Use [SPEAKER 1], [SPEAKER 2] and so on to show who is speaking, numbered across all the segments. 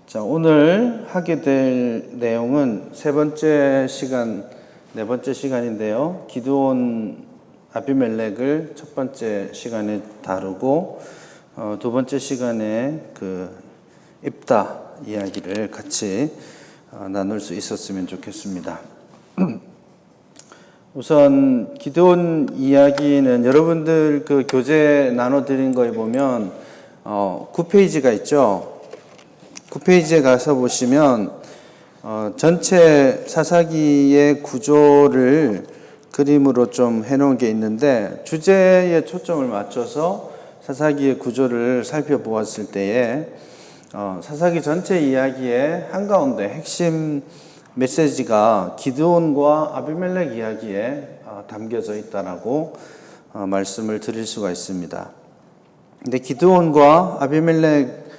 [SPEAKER 1] 자, 오늘 하게 될 내용은 네 번째 시간인데요. 기드온 아비멜렉을 첫 번째 시간에 다루고, 두 번째 시간에 입다 이야기를 같이 나눌 수 있었으면 좋겠습니다. 우선 기드온 이야기는 여러분들 교재 나눠드린 거에 보면 9페이지가 있죠. 9페이지에 가서 보시면 전체 사사기의 구조를 그림으로 좀 해놓은 게 있는데, 주제에 초점을 맞춰서 사사기의 구조를 살펴보았을 때에 사사기 전체 이야기의 한가운데 핵심 메시지가 기드온과 아비멜렉 이야기에 담겨져 있다라고 말씀을 드릴 수가 있습니다. 근데 기드온과 아비멜렉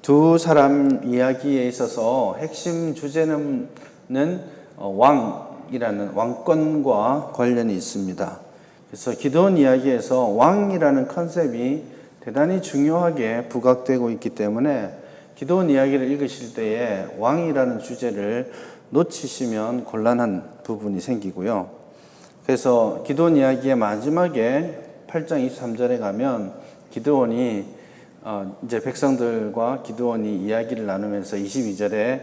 [SPEAKER 1] 두 사람 이야기에 있어서 핵심 주제는 왕이라는 왕권과 관련이 있습니다. 그래서 기드온 이야기에서 왕이라는 컨셉이 대단히 중요하게 부각되고 있기 때문에 기드온 이야기를 읽으실 때에 왕이라는 주제를 놓치시면 곤란한 부분이 생기고요. 그래서 기드온 이야기의 마지막에 8장 23절에 가면 기드온이 이제 백성들과 기드온이 이야기를 나누면서 22절에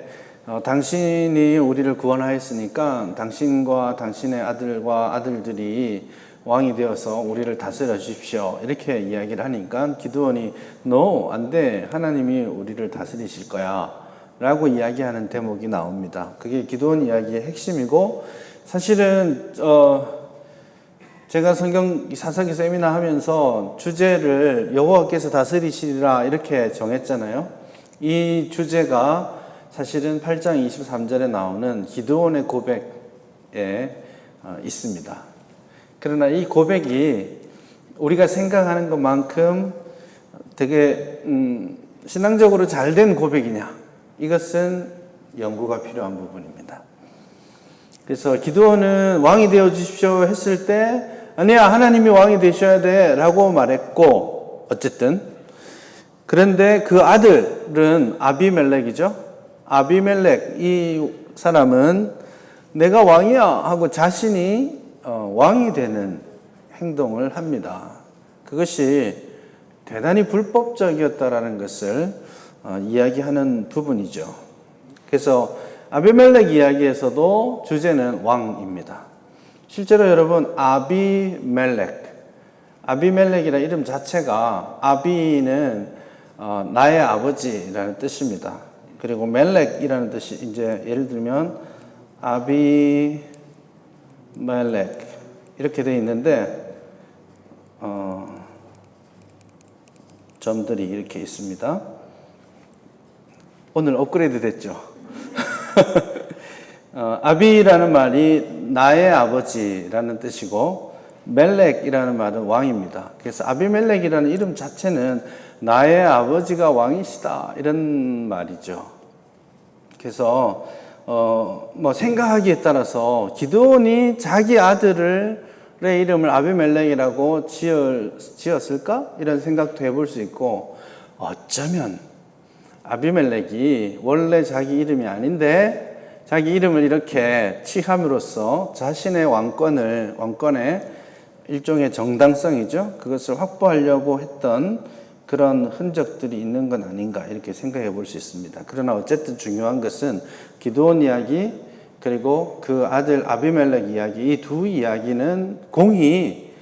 [SPEAKER 1] 당신이 우리를 구원하였으니까 당신과 당신의 아들과 아들들이 왕이 되어서 우리를 다스려 주십시오, 이렇게 이야기를 하니까 기드온이 No, 안 돼, 하나님이 우리를 다스리실 거야 라고 이야기하는 대목이 나옵니다. 그게 기드온 이야기의 핵심이고, 사실은 제가 성경 사사기 세미나 하면서 주제를 여호와께서 다스리시리라 이렇게 정했잖아요. 이 주제가 사실은 8장 23절에 나오는 기드온의 고백에 있습니다. 그러나 이 고백이 우리가 생각하는 것만큼 되게 신앙적으로 잘된 고백이냐, 이것은 연구가 필요한 부분입니다. 그래서 기드온은 왕이 되어 주십시오 했을 때 아니야, 하나님이 왕이 되셔야 돼 라고 말했고, 어쨌든 그런데 그 아들은 아비멜렉이죠. 아비멜렉, 이 사람은 내가 왕이야 하고 자신이 왕이 되는 행동을 합니다. 그것이 대단히 불법적이었다라는 것을 이야기하는 부분이죠. 그래서 아비멜렉 이야기에서도 주제는 왕입니다. 실제로 여러분, 아비멜렉이라는 이름 자체가, 아비는 나의 아버지라는 뜻입니다. 그리고 멜렉이라는 뜻이, 이제 예를 들면 아비멜렉 이렇게 되어 있는데 점들이 이렇게 있습니다. 오늘 업그레이드 됐죠. 아비라는 말이 나의 아버지라는 뜻이고, 멜렉이라는 말은 왕입니다. 그래서 아비멜렉이라는 이름 자체는 나의 아버지가 왕이시다, 이런 말이죠. 그래서 생각하기에 따라서 기드온이 자기 아들의 이름을 아비멜렉이라고 지었을까? 이런 생각도 해볼 수 있고, 어쩌면 아비멜렉이 원래 자기 이름이 아닌데 자기 이름을 이렇게 취함으로써 자신의 왕권의 일종의 정당성이죠, 그것을 확보하려고 했던 그런 흔적들이 있는 건 아닌가, 이렇게 생각해 볼 수 있습니다. 그러나 어쨌든 중요한 것은 기드온 이야기 그리고 그 아들 아비멜렉 이야기, 이 두 이야기는 공히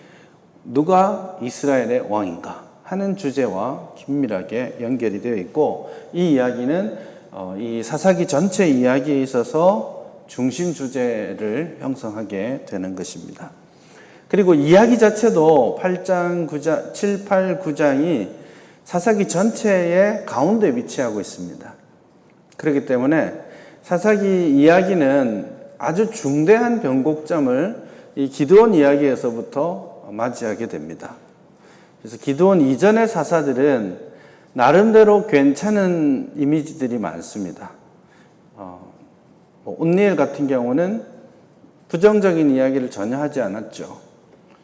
[SPEAKER 1] 누가 이스라엘의 왕인가 하는 주제와 긴밀하게 연결이 되어 있고, 이 이야기는 이 사사기 전체 이야기에 있어서 중심 주제를 형성하게 되는 것입니다. 그리고 이야기 자체도 8장, 9장, 7, 8, 9장이 사사기 전체의 가운데 위치하고 있습니다. 그렇기 때문에 사사기 이야기는 아주 중대한 변곡점을 이 기드온 이야기에서부터 맞이하게 됩니다. 그래서 기드온 이전의 사사들은 나름대로 괜찮은 이미지들이 많습니다. 온니엘 같은 경우는 부정적인 이야기를 전혀 하지 않았죠.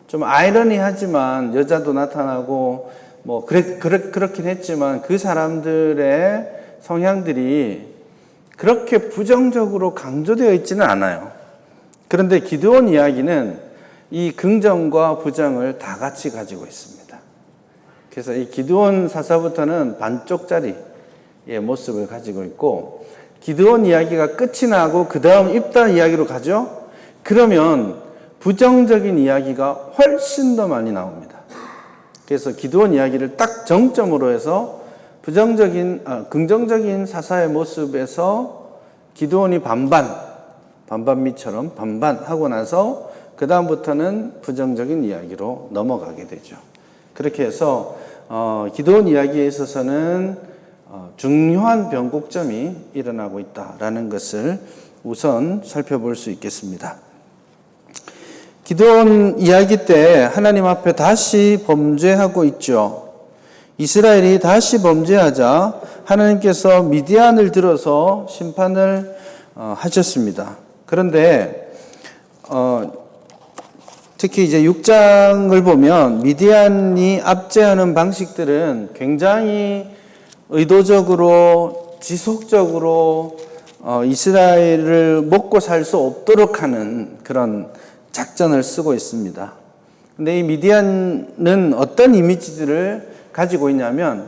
[SPEAKER 1] 좀 아이러니하지만 여자도 나타나고 그렇긴 했지만 그 사람들의 성향들이 그렇게 부정적으로 강조되어 있지는 않아요. 그런데 기드온 이야기는 이 긍정과 부정을 다 같이 가지고 있습니다. 그래서 이 기드온 사사부터는 반쪽짜리의 모습을 가지고 있고, 기드온 이야기가 끝이 나고 그 다음 입다 이야기로 가죠. 그러면 부정적인 이야기가 훨씬 더 많이 나옵니다. 그래서 기드온 이야기를 딱 정점으로 해서 긍정적인 사사의 모습에서 기드온이 반반미처럼 반반하고 나서 그 다음부터는 부정적인 이야기로 넘어가게 되죠. 그렇게 해서 기드온 이야기에 있어서는 중요한 변곡점이 일어나고 있다라는 것을 우선 살펴볼 수 있겠습니다. 기드온 이야기 때 하나님 앞에 다시 범죄하고 있죠. 이스라엘이 다시 범죄하자 하나님께서 미디안을 들어서 심판을 하셨습니다. 그런데 특히 이제 6장을 보면 미디안이 압제하는 방식들은 굉장히 의도적으로 지속적으로 이스라엘을 먹고 살 수 없도록 하는 그런 작전을 쓰고 있습니다. 근데 이 미디안은 어떤 이미지들을 가지고 있냐면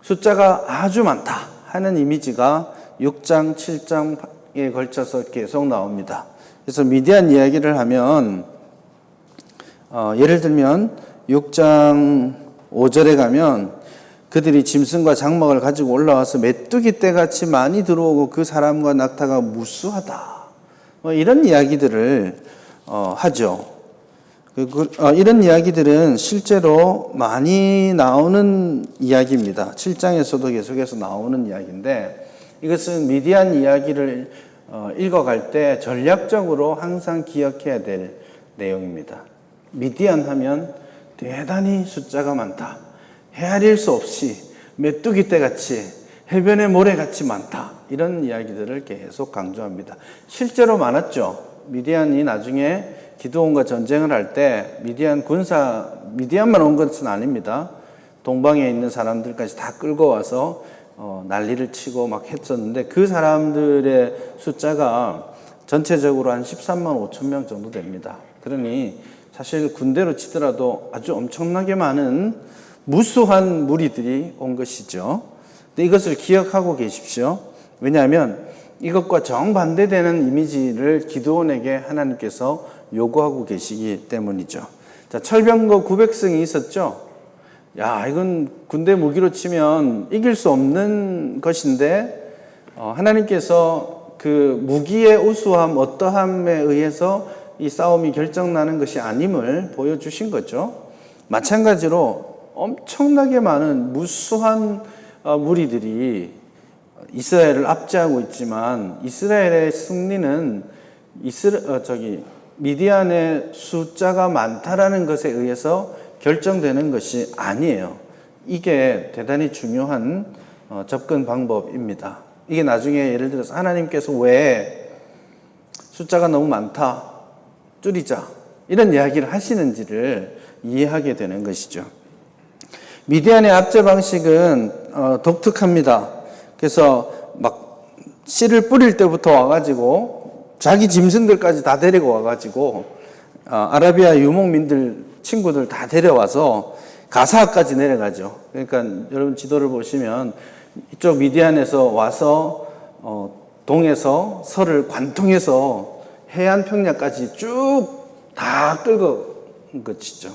[SPEAKER 1] 숫자가 아주 많다 하는 이미지가 6장, 7장에 걸쳐서 계속 나옵니다. 그래서 미디안 이야기를 하면 예를 들면 6장 5절에 가면 그들이 짐승과 장막을 가지고 올라와서 메뚜기 떼같이 많이 들어오고 그 사람과 낙타가 무수하다. 이런 이야기들을 하죠. 이런 이야기들은 실제로 많이 나오는 이야기입니다. 7장에서도 계속해서 나오는 이야기인데 이것은 미디안 이야기를 읽어갈 때 전략적으로 항상 기억해야 될 내용입니다. 미디안 하면 대단히 숫자가 많다. 헤아릴 수 없이 메뚜기 떼같이 해변의 모래같이 많다. 이런 이야기들을 계속 강조합니다. 실제로 많았죠. 미디안이 나중에 기드온과 전쟁을 할 때 미디안만 온 것은 아닙니다. 동방에 있는 사람들까지 다 끌고 와서 난리를 치고 막 했었는데 그 사람들의 숫자가 전체적으로 한 13만 5천 명 정도 됩니다. 그러니 사실 군대로 치더라도 아주 엄청나게 많은 무수한 무리들이 온 것이죠. 근데 이것을 기억하고 계십시오. 왜냐하면 이것과 정반대되는 이미지를 기드온에게 하나님께서 요구하고 계시기 때문이죠. 자, 철병거 900승이 있었죠. 야, 이건 군대 무기로 치면 이길 수 없는 것인데 하나님께서 그 무기의 우수함, 어떠함에 의해서 이 싸움이 결정나는 것이 아님을 보여주신 거죠. 마찬가지로 엄청나게 많은 무수한 무리들이 이스라엘을 압제하고 있지만 이스라엘의 승리는 미디안의 숫자가 많다라는 것에 의해서 결정되는 것이 아니에요. 이게 대단히 중요한 접근 방법입니다. 이게 나중에 예를 들어서 하나님께서 왜 숫자가 너무 많다, 줄이자 이런 이야기를 하시는지를 이해하게 되는 것이죠. 미디안의 압제 방식은 독특합니다. 그래서 막 씨를 뿌릴 때부터 와가지고 자기 짐승들까지 다 데리고 와가지고 아라비아 유목민들 친구들 다 데려와서 가사까지 내려가죠. 그러니까 여러분 지도를 보시면 이쪽 미디안에서 와서 동에서 설을 관통해서 해안 평야까지 쭉 다 끌고 온 것이죠.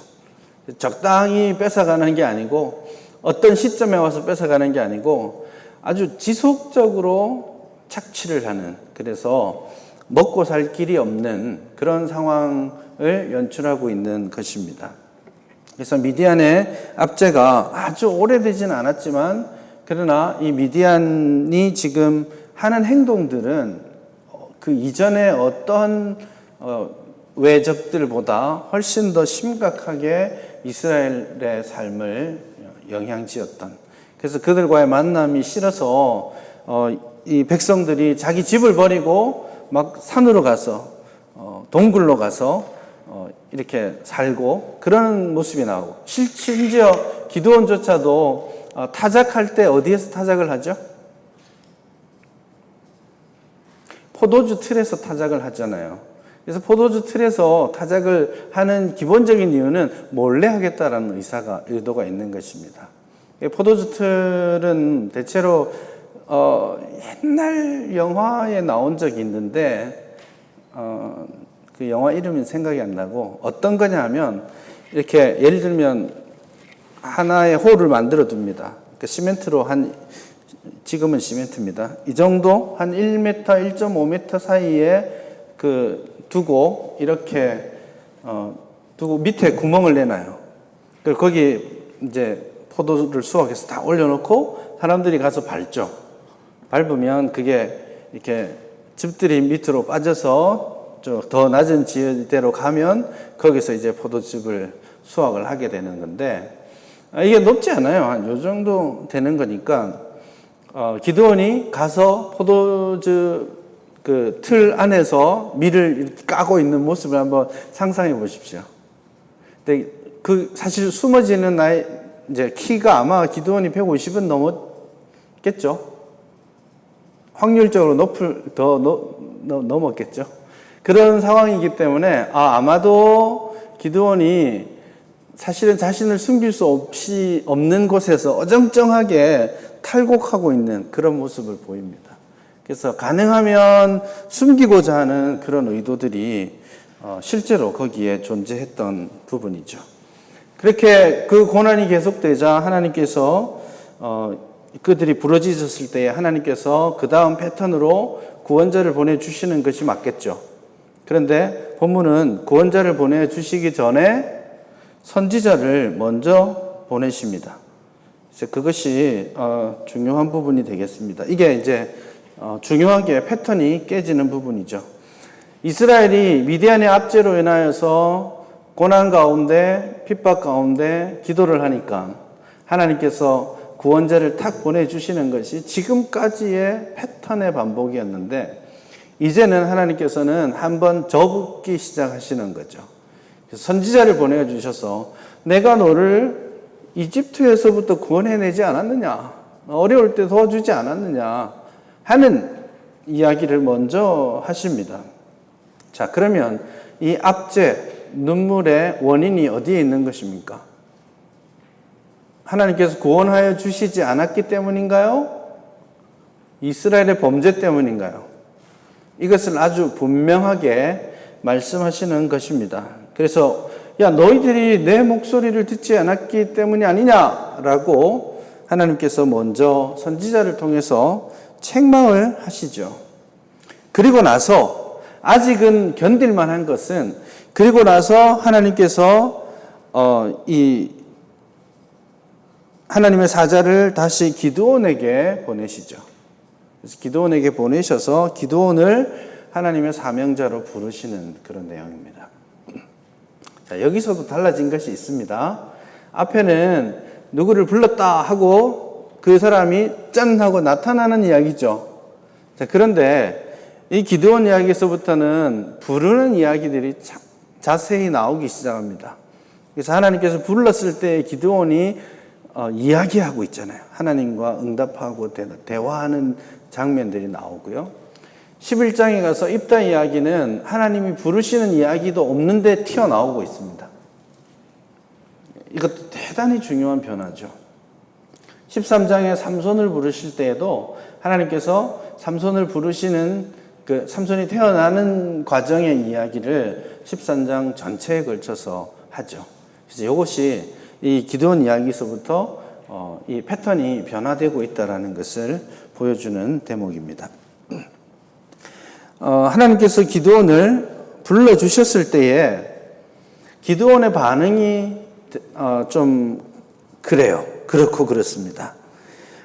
[SPEAKER 1] 적당히 뺏어가는 게 아니고 어떤 시점에 와서 뺏어가는 게 아니고 아주 지속적으로 착취를 하는, 그래서 먹고 살 길이 없는 그런 상황을 연출하고 있는 것입니다. 그래서 미디안의 압제가 아주 오래되지는 않았지만 그러나 이 미디안이 지금 하는 행동들은 그 이전에 어떤 외적들보다 훨씬 더 심각하게 이스라엘의 삶을 영향지었던, 그래서 그들과의 만남이 싫어서 이 백성들이 자기 집을 버리고 막 산으로 가서 동굴로 가서 이렇게 살고 그런 모습이 나오고, 심지어 기드온조차도 타작할 때 어디에서 타작을 하죠? 포도주 틀에서 타작을 하잖아요. 그래서 포도주 틀에서 타작을 하는 기본적인 이유는 몰래 하겠다라는 의도가 있는 것입니다. 포도주 틀은 대체로 옛날 영화에 나온 적이 있는데 그 영화 이름이 생각이 안 나고 어떤 거냐 하면 이렇게 예를 들면 하나의 홀을 만들어 둡니다. 그 시멘트로 지금은 시멘트입니다. 이 정도 한 1m, 1.5m 사이에 두고 이렇게 두고 밑에 구멍을 내놔요. 그리고 거기 이제 포도를 수확해서 다 올려놓고 사람들이 가서 밟죠. 밟으면 그게 이렇게 즙들이 밑으로 빠져서 더 낮은 지대로 가면 거기서 이제 포도즙을 수확을 하게 되는 건데 이게 높지 않아요. 한 요 정도 되는 거니까 기드온이 가서 포도즙 그 틀 안에서 밀을 이렇게 까고 있는 모습을 한번 상상해 보십시오. 근데 사실 숨어지는 이제 키가 아마 기드온이 150은 넘었겠죠. 확률적으로 더 넘었겠죠. 그런 상황이기 때문에 아마도 기드온이 사실은 자신을 숨길 수 없는 곳에서 어정쩡하게 탈곡하고 있는 그런 모습을 보입니다. 그래서 가능하면 숨기고자 하는 그런 의도들이 실제로 거기에 존재했던 부분이죠. 그렇게 그 고난이 계속되자 하나님께서 그들이 부러지셨을 때에 하나님께서 그 다음 패턴으로 구원자를 보내주시는 것이 맞겠죠. 그런데 본문은 구원자를 보내주시기 전에 선지자를 먼저 보내십니다. 그래서 그것이 중요한 부분이 되겠습니다. 이게 이제 중요하게 패턴이 깨지는 부분이죠. 이스라엘이 미디안의 압제로 인하여서 고난 가운데 핍박 가운데 기도를 하니까 하나님께서 구원자를 탁 보내주시는 것이 지금까지의 패턴의 반복이었는데 이제는 하나님께서는 한번 접기 시작하시는 거죠. 선지자를 보내주셔서 내가 너를 이집트에서부터 구원해내지 않았느냐, 어려울 때 도와주지 않았느냐 하는 이야기를 먼저 하십니다. 자, 그러면 이 압제, 눈물의 원인이 어디에 있는 것입니까? 하나님께서 구원하여 주시지 않았기 때문인가요? 이스라엘의 범죄 때문인가요? 이것을 아주 분명하게 말씀하시는 것입니다. 그래서 너희들이 내 목소리를 듣지 않았기 때문이 아니냐라고 하나님께서 먼저 선지자를 통해서 책망을 하시죠. 그리고 나서 아직은 견딜만한 것은 그리고 나서 하나님께서 이 하나님의 사자를 다시 기드온에게 보내시죠. 그래서 기드온에게 보내셔서 기드온을 하나님의 사명자로 부르시는 그런 내용입니다. 자, 여기서도 달라진 것이 있습니다. 앞에는 누구를 불렀다 하고 그 사람이 짠 하고 나타나는 이야기죠. 자, 그런데 이 기드온 이야기에서부터는 부르는 이야기들이 자세히 나오기 시작합니다. 그래서 하나님께서 불렀을 때 기드온이 이야기하고 있잖아요. 하나님과 응답하고 대화하는 장면들이 나오고요. 11장에 가서 입다 이야기는 하나님이 부르시는 이야기도 없는데 튀어나오고 있습니다. 이것도 대단히 중요한 변화죠. 13장에 삼손을 부르실 때에도 하나님께서 삼손을 부르시는 삼손이 태어나는 과정의 이야기를 13장 전체에 걸쳐서 하죠. 그래서 이것이 이 기드온 이야기에서부터 이 패턴이 변화되고 있다는 것을 보여주는 대목입니다. 하나님께서 기드온을 불러주셨을 때에 기드온의 반응이 좀 그렇고 그렇습니다.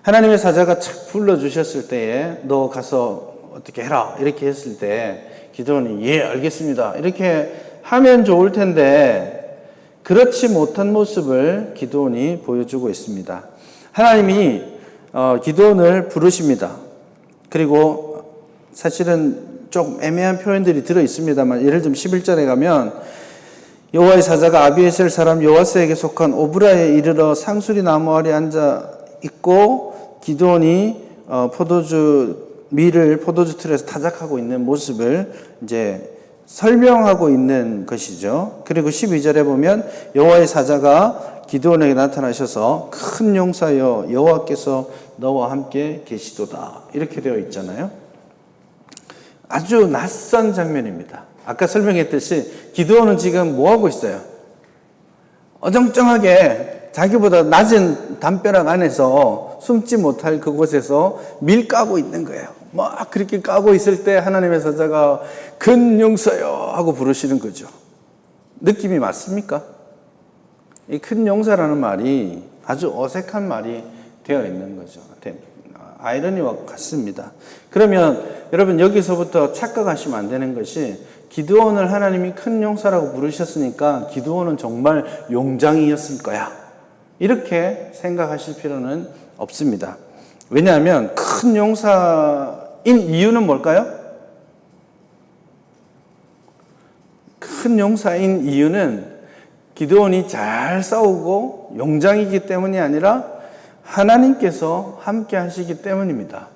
[SPEAKER 1] 하나님의 사자가 착 불러주셨을 때에 너 가서 어떻게 해라 이렇게 했을 때 기드온이 예 알겠습니다 이렇게 하면 좋을 텐데 그렇지 못한 모습을 기드온이 보여주고 있습니다. 하나님이 기드온을 부르십니다. 그리고 사실은 좀 애매한 표현들이 들어 있습니다만 예를 들면 11절에 가면 여호와의 사자가 아비에셀 사람 요아스에게 속한 오브라에 이르러 상수리 나무 아래 앉아 있고 기드온이 포도주 밀을 포도주 틀에서 타작하고 있는 모습을 이제 설명하고 있는 것이죠. 그리고 12절에 보면 여호와의 사자가 기드온에게 나타나셔서 큰 용사여 여호와께서 너와 함께 계시도다 이렇게 되어 있잖아요. 아주 낯선 장면입니다. 아까 설명했듯이 기드온은 지금 뭐 하고 있어요? 어정쩡하게 자기보다 낮은 담벼락 안에서 숨지 못할 그곳에서 밀 까고 있는 거예요. 막 그렇게 까고 있을 때 하나님의 사자가 큰 용사여 하고 부르시는 거죠. 느낌이 맞습니까? 이 큰 용사라는 말이 아주 어색한 말이 되어 있는 거죠. 아이러니와 같습니다. 그러면 여러분 여기서부터 착각하시면 안 되는 것이 기드온을 하나님이 큰 용사라고 부르셨으니까 기드온은 정말 용장이었을 거야. 이렇게 생각하실 필요는 없습니다. 왜냐하면 큰 용사인 이유는 뭘까요? 큰 용사인 이유는 기드온이 잘 싸우고 용장이기 때문이 아니라 하나님께서 함께 하시기 때문입니다.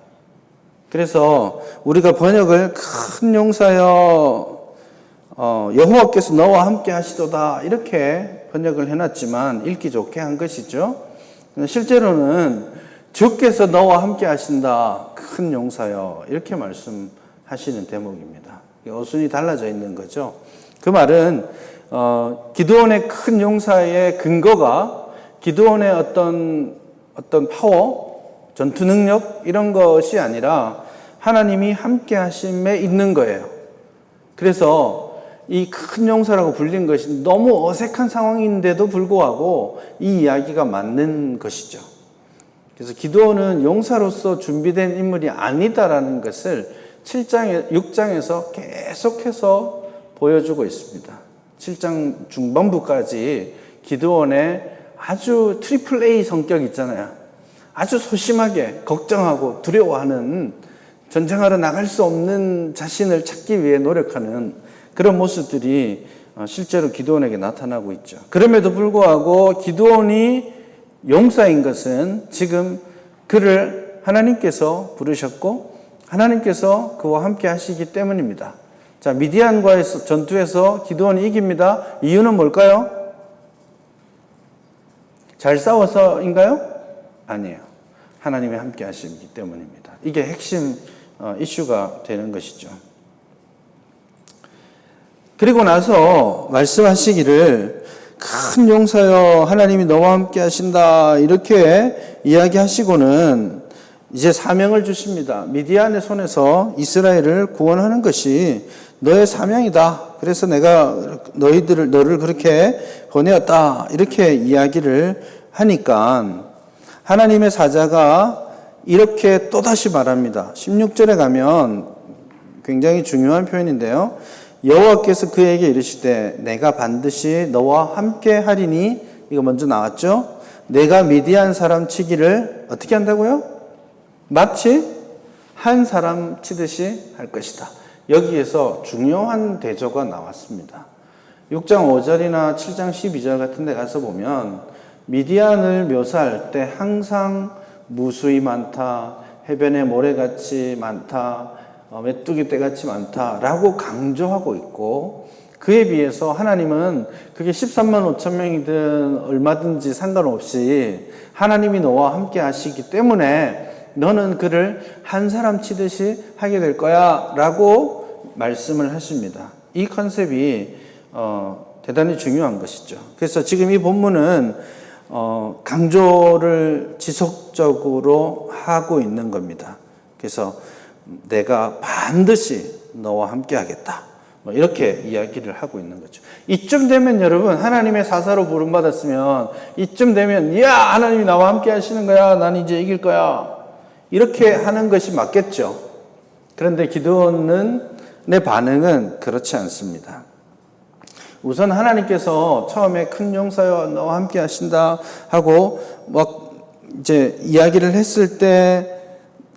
[SPEAKER 1] 그래서 우리가 번역을 큰 용사여 여호와께서 너와 함께 하시도다 이렇게 번역을 해놨지만 읽기 좋게 한 것이죠. 실제로는 주께서 너와 함께 하신다 큰 용사여 이렇게 말씀하시는 대목입니다. 어순이 달라져 있는 거죠. 그 말은 기드온의 큰 용사의 근거가 기드온의 어떤 파워, 전투 능력 이런 것이 아니라 하나님이 함께 하심에 있는 거예요. 그래서 이 큰 용사라고 불린 것이 너무 어색한 상황인데도 불구하고 이 이야기가 맞는 것이죠. 그래서 기드온은 용사로서 준비된 인물이 아니다라는 것을 6장에서 계속해서 보여주고 있습니다. 7장 중반부까지 기드온의 아주 트리플 A 성격 있잖아요. 아주 소심하게 걱정하고 두려워하는 전쟁하러 나갈 수 없는 자신을 찾기 위해 노력하는 그런 모습들이 실제로 기드온에게 나타나고 있죠. 그럼에도 불구하고 기드온이 용사인 것은 지금 그를 하나님께서 부르셨고 하나님께서 그와 함께 하시기 때문입니다. 자, 미디안과의 전투에서 기드온이 이깁니다. 이유는 뭘까요? 잘 싸워서인가요? 아니에요. 하나님이 함께 하시기 때문입니다. 이게 핵심 이슈가 되는 것이죠. 그리고 나서 말씀하시기를 큰 용사여 하나님이 너와 함께 하신다 이렇게 이야기하시고는 이제 사명을 주십니다. 미디안의 손에서 이스라엘을 구원하는 것이 너의 사명이다. 그래서 내가 너를 그렇게 보내었다. 이렇게 이야기를 하니까 하나님의 사자가 이렇게 또다시 말합니다. 16절에 가면 굉장히 중요한 표현인데요. 여호와께서 그에게 이르시되 내가 반드시 너와 함께 하리니 이거 먼저 나왔죠. 내가 미디안 사람 치기를 어떻게 한다고요? 마치 한 사람 치듯이 할 것이다. 여기에서 중요한 대조가 나왔습니다. 6장 5절이나 7장 12절 같은 데 가서 보면 미디안을 묘사할 때 항상 무수히 많다, 해변의 모래같이 많다, 메뚜기 떼같이 많다라고 강조하고 있고 그에 비해서 하나님은 그게 13만 5천 명이든 얼마든지 상관없이 하나님이 너와 함께 하시기 때문에 너는 그를 한 사람 치듯이 하게 될 거야 라고 말씀을 하십니다. 이 컨셉이 대단히 중요한 것이죠. 그래서 지금 이 본문은 강조를 지속적으로 하고 있는 겁니다. 그래서 내가 반드시 너와 함께 하겠다. 이렇게 이야기를 하고 있는 거죠. 이쯤 되면 여러분 하나님의 사사로 부름받았으면 이쯤 되면 야 하나님이 나와 함께 하시는 거야. 난 이제 이길 거야. 이렇게 하는 것이 맞겠죠. 그런데 내 반응은 그렇지 않습니다. 우선 하나님께서 처음에 큰 용사여 너와 함께 하신다 하고 이제 이야기를 했을 때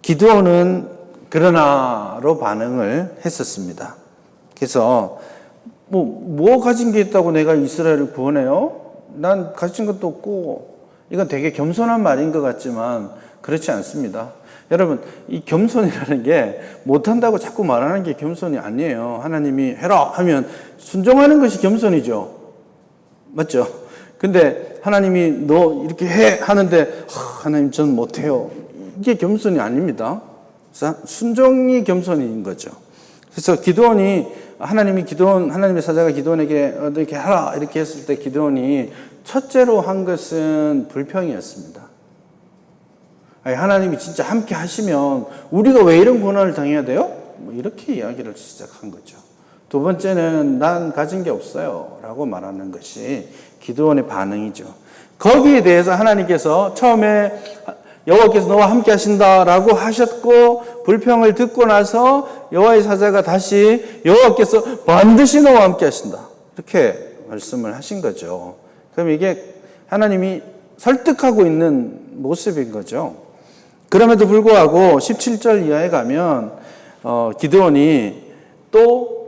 [SPEAKER 1] 기드온은 그러나로 반응을 했었습니다. 그래서 뭐 가진 게 있다고 내가 이스라엘을 구원해요? 난 가진 것도 없고 이건 되게 겸손한 말인 것 같지만 그렇지 않습니다. 여러분, 이 겸손이라는 게 못한다고 자꾸 말하는 게 겸손이 아니에요. 하나님이 해라 하면 순종하는 것이 겸손이죠. 맞죠? 근데 하나님이 너 이렇게 해 하는데 하나님 전 못해요. 이게 겸손이 아닙니다. 순종이 겸손인 거죠. 그래서 하나님의 사자가 기드온에게 이렇게 하라 이렇게 했을 때 기드온이 첫째로 한 것은 불평이었습니다. 아니, 하나님이 진짜 함께 하시면 우리가 왜 이런 고난을 당해야 돼요? 뭐 이렇게 이야기를 시작한 거죠. 두 번째는 난 가진 게 없어요 라고 말하는 것이 기드온의 반응이죠. 거기에 대해서 하나님께서 처음에 여호와께서 너와 함께 하신다라고 하셨고 불평을 듣고 나서 여호와의 사자가 다시 여호와께서 반드시 너와 함께 하신다 이렇게 말씀을 하신 거죠. 그럼 이게 하나님이 설득하고 있는 모습인 거죠. 그럼에도 불구하고 17절 이하에 가면 기드온이 또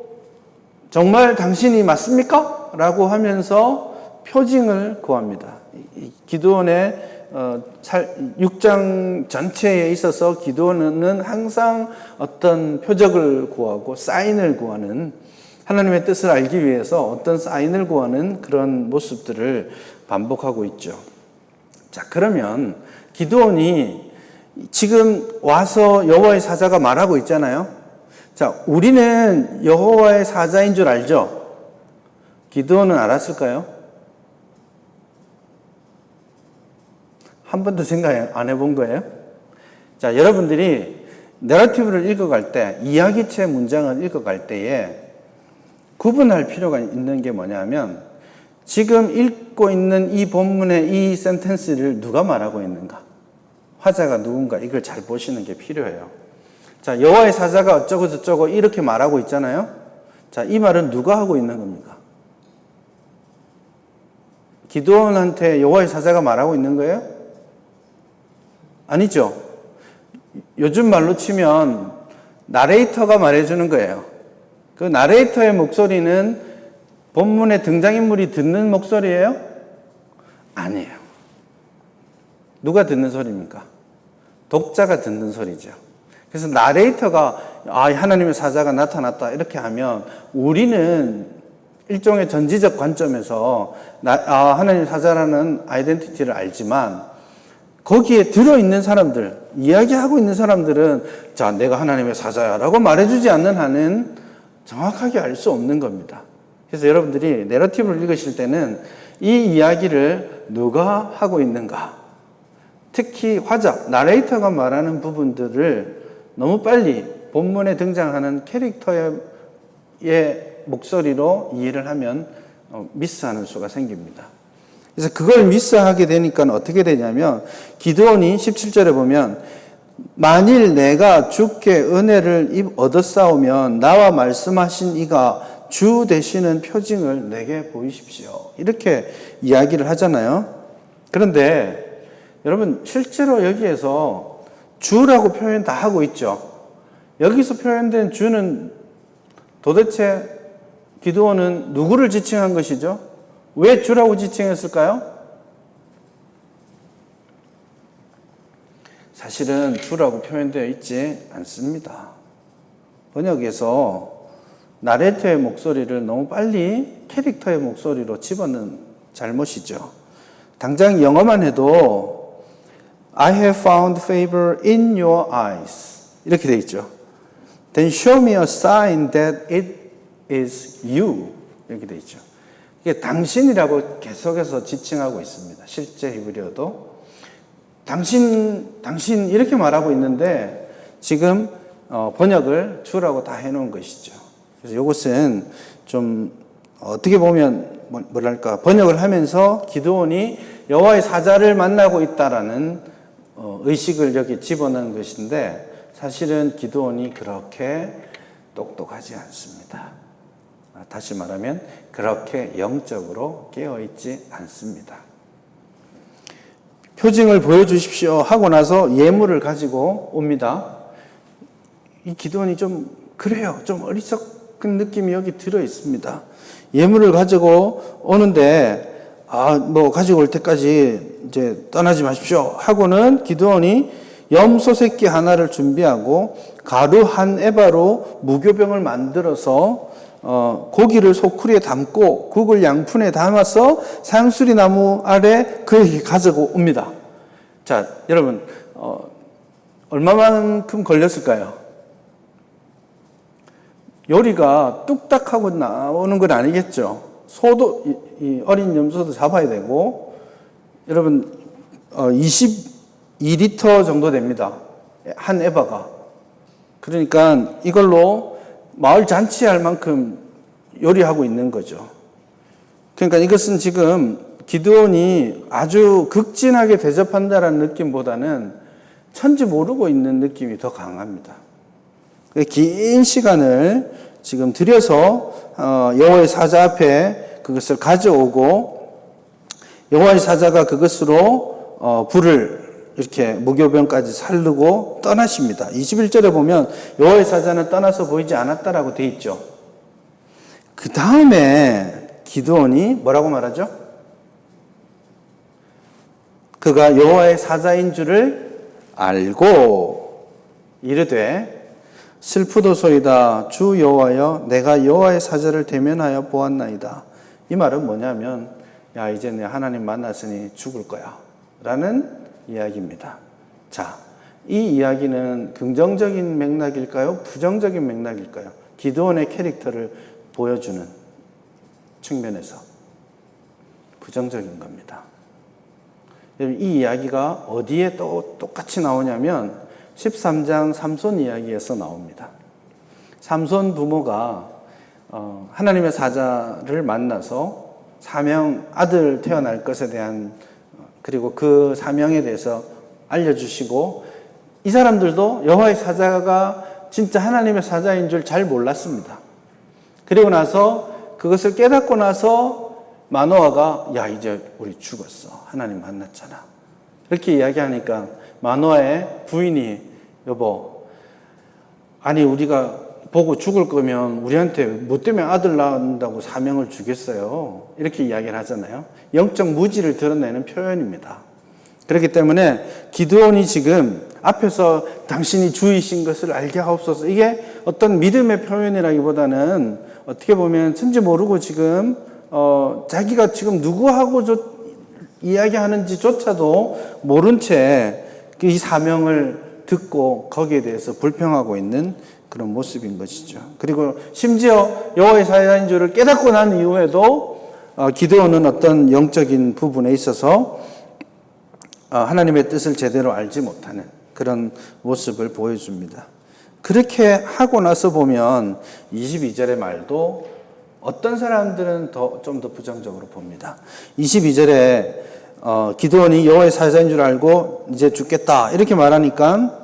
[SPEAKER 1] 정말 당신이 맞습니까? 라고 하면서 표징을 구합니다. 기드온의 6장 전체에 있어서 기드온은 항상 어떤 표적을 구하고 사인을 구하는, 하나님의 뜻을 알기 위해서 어떤 사인을 구하는 그런 모습들을 반복하고 있죠. 자, 그러면 기드온이 지금 와서 여호와의 사자가 말하고 있잖아요. 자, 우리는 여호와의 사자인 줄 알죠? 기드온은 알았을까요? 한 번도 생각 안 해본 거예요? 자, 여러분들이 내러티브를 읽어갈 때, 이야기체 문장을 읽어갈 때에 구분할 필요가 있는 게 뭐냐면, 지금 읽고 있는 이 본문의 이 센텐스를 누가 말하고 있는가? 화자가 누군가, 이걸 잘 보시는 게 필요해요. 자, 여호와의 사자가 어쩌고 저쩌고 이렇게 말하고 있잖아요. 자, 이 말은 누가 하고 있는 겁니까? 기드온한테 여호와의 사자가 말하고 있는 거예요? 아니죠. 요즘 말로 치면 나레이터가 말해주는 거예요. 그 나레이터의 목소리는 본문의 등장인물이 듣는 목소리예요? 아니에요. 누가 듣는 소리입니까? 독자가 듣는 소리죠. 그래서 나레이터가 하나님의 사자가 나타났다 이렇게 하면 우리는 일종의 전지적 관점에서 하나님의 사자라는 아이덴티티를 알지만 거기에 들어있는 사람들, 이야기하고 있는 사람들은 자, 내가 하나님의 사자야 라고 말해주지 않는 한은 정확하게 알 수 없는 겁니다. 그래서 여러분들이 내러티브를 읽으실 때는 이 이야기를 누가 하고 있는가, 특히 화자, 나레이터가 말하는 부분들을 너무 빨리 본문에 등장하는 캐릭터의 목소리로 이해를 하면 미스하는 수가 생깁니다. 그래서 그걸 미스하게 되니까 어떻게 되냐면 기드온이 17절에 보면 만일 내가 주께 은혜를 얻었사오면 나와 말씀하신 이가 주 되시는 표징을 내게 보이십시오. 이렇게 이야기를 하잖아요. 그런데 여러분 실제로 여기에서 주라고 표현 다 하고 있죠. 여기서 표현된 주는 도대체 기드온은 누구를 지칭한 것이죠? 왜 주라고 지칭했을까요? 사실은 주라고 표현되어 있지 않습니다. 번역에서 나레이터의 목소리를 너무 빨리 캐릭터의 목소리로 집어넣은 잘못이죠. 당장 영어만 해도 I have found favor in your eyes 이렇게 돼 있죠. Then show me a sign that it is you 이렇게 돼 있죠. 이게 당신이라고 계속해서 지칭하고 있습니다. 실제 히브리어도 당신 이렇게 말하고 있는데 지금 번역을 주라고 다 해놓은 것이죠. 그래서 이것은 좀 어떻게 보면 뭐랄까 번역을 하면서 기드온이 여호와의 사자를 만나고 있다라는 의식을 여기 집어넣은 것인데 사실은 기드온이 그렇게 똑똑하지 않습니다. 다시 말하면 그렇게 영적으로 깨어있지 않습니다. 표징을 보여주십시오 하고 나서 예물을 가지고 옵니다. 이 기드온이 좀 그래요. 좀 어리석은 느낌이 여기 들어 있습니다. 예물을 가지고 오는데 가지고 올 때까지 이제 떠나지 마십시오 하고는 기드온이 염소 새끼 하나를 준비하고 가루 한 에바로 무교병을 만들어서 고기를 소쿠리에 담고 국을 양푼에 담아서 상수리 나무 아래 그에게 가지고 옵니다. 자, 여러분 얼마만큼 걸렸을까요? 요리가 뚝딱 하고 나오는 건 아니겠죠. 소도 이 어린 염소도 잡아야 되고, 여러분 22리터 정도 됩니다. 한 에바가. 그러니까 이걸로 마을 잔치할 만큼 요리하고 있는 거죠. 그러니까 이것은 지금 기드온이 아주 극진하게 대접한다라는 느낌보다는 천지 모르고 있는 느낌이 더 강합니다. 긴 시간을 지금 들여서 여호와의 사자 앞에 그것을 가져오고, 여호와의 사자가 그것으로 불을 이렇게 무교병까지 살르고 떠나십니다. 21절에 보면 여호와의 사자는 떠나서 보이지 않았다라고 돼 있죠. 그 다음에 기드온이 뭐라고 말하죠? 그가 여호와의 사자인 줄을 알고 이르되 슬프도소이다. 주 여호와여, 내가 여호와의 사자를 대면하여 보았나이다. 이 말은 뭐냐면, 야, 이제 내 하나님 만났으니 죽을 거야 라는 이야기입니다. 자, 이 이야기는 긍정적인 맥락일까요? 부정적인 맥락일까요? 기드온의 캐릭터를 보여주는 측면에서 부정적인 겁니다. 이 이야기가 어디에 또 똑같이 나오냐면 13장 삼손 이야기에서 나옵니다. 삼손 부모가 하나님의 사자를 만나서 사명, 아들 태어날 것에 대한, 그리고 그 사명에 대해서 알려주시고, 이 사람들도 여호와의 사자가 진짜 하나님의 사자인 줄 잘 몰랐습니다. 그리고 나서 그것을 깨닫고 나서 마노아가, 야, 이제 우리 죽었어. 하나님 만났잖아. 이렇게 이야기하니까 마노아의 부인이, 여보, 아니 우리가 보고 죽을 거면 우리한테 뭐 때문에 아들 낳는다고 사명을 주겠어요? 이렇게 이야기를 하잖아요. 영적 무지를 드러내는 표현입니다. 그렇기 때문에 기드온이 지금 앞에서 당신이 주이신 것을 알게 하옵소서, 이게 어떤 믿음의 표현이라기보다는 어떻게 보면 천지 모르고 지금 자기가 지금 누구하고 이야기하는지조차도 모른 채 이 사명을 듣고 거기에 대해서 불평하고 있는 그런 모습인 것이죠. 그리고 심지어 여호와의 사자인 줄을 깨닫고 난 이후에도 기드온은 어떤 영적인 부분에 있어서 하나님의 뜻을 제대로 알지 못하는 그런 모습을 보여줍니다. 그렇게 하고 나서 보면 22절의 말도 어떤 사람들은 좀 더 부정적으로 봅니다. 22절에 기드온이 여호와의 사자인 줄 알고 이제 죽겠다 이렇게 말하니까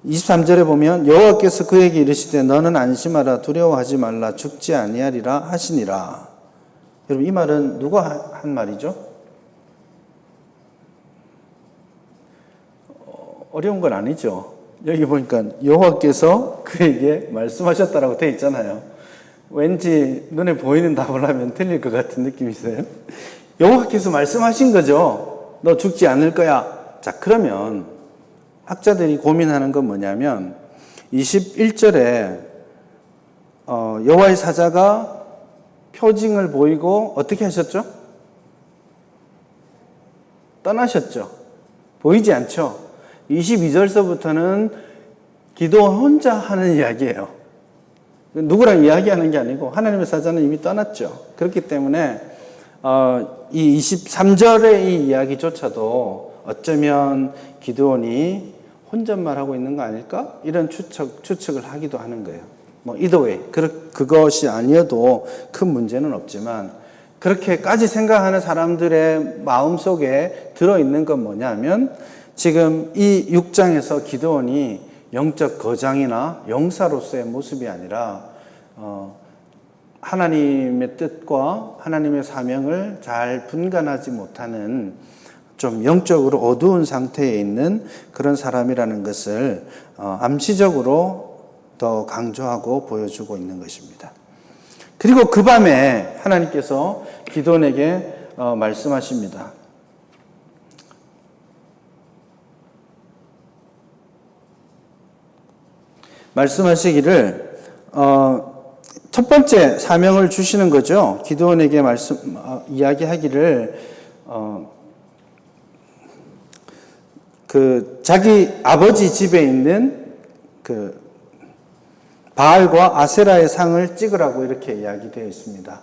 [SPEAKER 1] 23절에 보면 여호와께서 그에게 이르시되 너는 안심하라, 두려워하지 말라, 죽지 아니하리라 하시니라. 여러분, 이 말은 누가 한 말이죠? 어려운 건 아니죠. 여기 보니까 여호와께서 그에게 말씀하셨다라고 되어 있잖아요. 왠지 눈에 보이는 답을 하면 틀릴 것 같은 느낌이 있어요. 여호와께서 말씀하신 거죠. 너 죽지 않을 거야. 자, 그러면 학자들이 고민하는 건 뭐냐면 21절에 여호와의 사자가 표징을 보이고 어떻게 하셨죠? 떠나셨죠. 보이지 않죠. 22절서부터는 기드온 혼자 하는 이야기예요. 누구랑 이야기하는 게 아니고 하나님의 사자는 이미 떠났죠. 그렇기 때문에 이 23절의 이 이야기조차도 어쩌면 기드온이 혼잣말하고 있는 거 아닐까? 이런 추측을 하기도 하는 거예요. 뭐 이더웨이 그것이 아니어도 큰 문제는 없지만, 그렇게까지 생각하는 사람들의 마음속에 들어있는 건 뭐냐면, 지금 이 6장에서 기드온이 영적 거장이나 용사로서의 모습이 아니라 하나님의 뜻과 하나님의 사명을 잘 분간하지 못하는 좀 영적으로 어두운 상태에 있는 그런 사람이라는 것을 암시적으로 더 강조하고 보여주고 있는 것입니다. 그리고 그 밤에 하나님께서 기드온에게 말씀하십니다. 말씀하시기를 첫 번째 사명을 주시는 거죠. 기드온에게 이야기하기를 그 자기 아버지 집에 있는 그 바알과 아세라의 상을 찍으라고 이렇게 이야기되어 있습니다.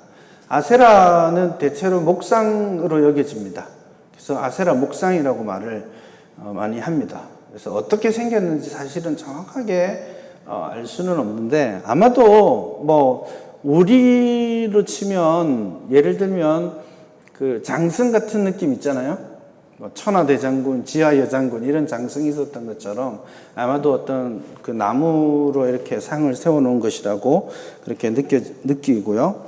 [SPEAKER 1] 아세라는 대체로 목상으로 여겨집니다. 그래서 아세라 목상이라고 말을 많이 합니다. 그래서 어떻게 생겼는지 사실은 정확하게 알 수는 없는데, 아마도 뭐 우리로 치면 예를 들면 그 장승 같은 느낌 있잖아요. 뭐 천하대장군, 지하여장군 이런 장승이 있었던 것처럼 아마도 어떤 그 나무로 이렇게 상을 세워놓은 것이라고 그렇게 느끼고요.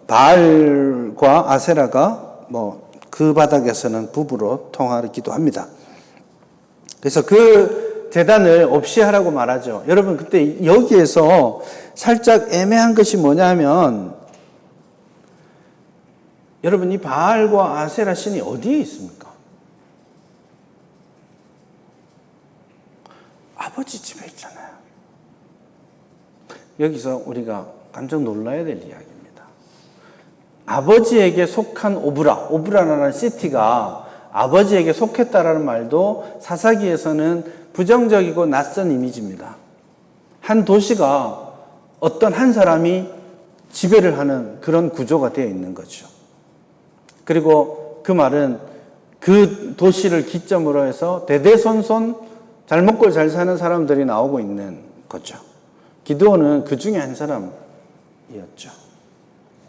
[SPEAKER 1] 바알과 아세라가 뭐 그 바닥에서는 부부로 통하기도 합니다. 그래서 그 제단을 없이 하라고 말하죠. 여러분, 그때 여기에서 살짝 애매한 것이 뭐냐면, 여러분, 이 바알과 아세라 신이 어디에 있습니까? 아버지 집에 있잖아요. 여기서 우리가 깜짝 놀라야 될 이야기입니다. 아버지에게 속한 오브라라는 시티가 아버지에게 속했다라는 말도 사사기에서는 부정적이고 낯선 이미지입니다. 한 도시가 어떤 한 사람이 지배를 하는 그런 구조가 되어 있는 거죠. 그리고 그 말은 그 도시를 기점으로 해서 대대손손 잘 먹고 잘 사는 사람들이 나오고 있는 거죠. 기드온은 그 중에 한 사람이었죠.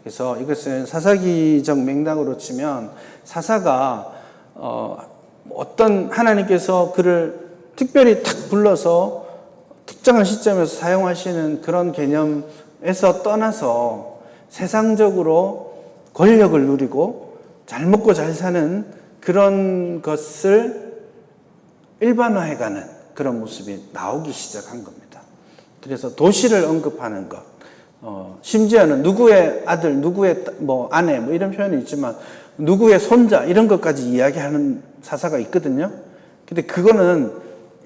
[SPEAKER 1] 그래서 이것은 사사기적 맥락으로 치면 사사가 어떤 하나님께서 그를 특별히 탁 불러서 특정한 시점에서 사용하시는 그런 개념에서 떠나서 세상적으로 권력을 누리고 잘 먹고 잘 사는 그런 것을 일반화해가는 그런 모습이 나오기 시작한 겁니다. 그래서 도시를 언급하는 것, 심지어는 누구의 아들, 누구의 뭐 아내, 뭐 이런 표현이 있지만 누구의 손자 이런 것까지 이야기하는 사사가 있거든요. 근데 그거는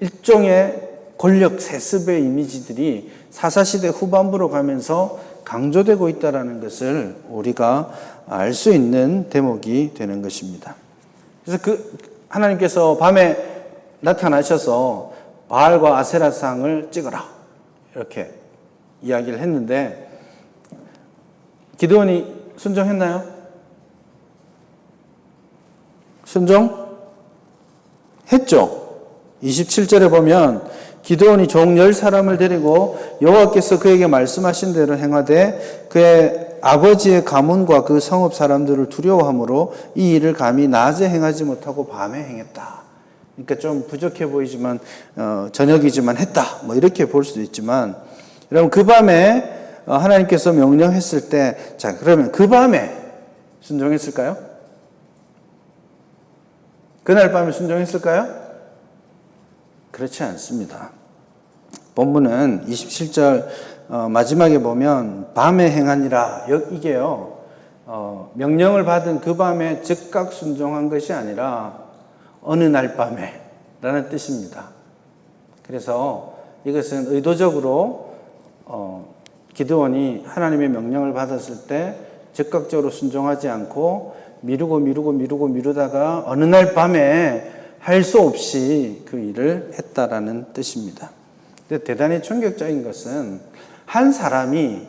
[SPEAKER 1] 일종의 권력 세습의 이미지들이 사사시대 후반부로 가면서 강조되고 있다는 것을 우리가 알 수 있는 대목이 되는 것입니다. 그래서 하나님께서 밤에 나타나셔서 바알과 아세라 상을 찍어라 이렇게 이야기를 했는데, 기드온이 순종했나요? 순종했죠. 27절에 보면 기드온이 종 10사람을 데리고 여호와께서 그에게 말씀하신 대로 행하되 그의 아버지의 가문과 그 성읍 사람들을 두려워함으로 이 일을 감히 낮에 행하지 못하고 밤에 행했다. 그러니까 좀 부족해 보이지만 저녁이지만 했다. 뭐 이렇게 볼 수도 있지만, 여러분 그 밤에 하나님께서 명령했을 때, 자 그러면 그 밤에 순종했을까요? 그날 밤에 순종했을까요? 그렇지 않습니다. 본문은 27절 마지막에 보면 밤에 행하니라, 이게요 명령을 받은 그 밤에 즉각 순종한 것이 아니라 어느 날 밤에 라는 뜻입니다. 그래서 이것은 의도적으로 기드온이 하나님의 명령을 받았을 때 즉각적으로 순종하지 않고 미루다가 어느 날 밤에 할 수 없이 그 일을 했다라는 뜻입니다. 근데 대단히 충격적인 것은 한 사람이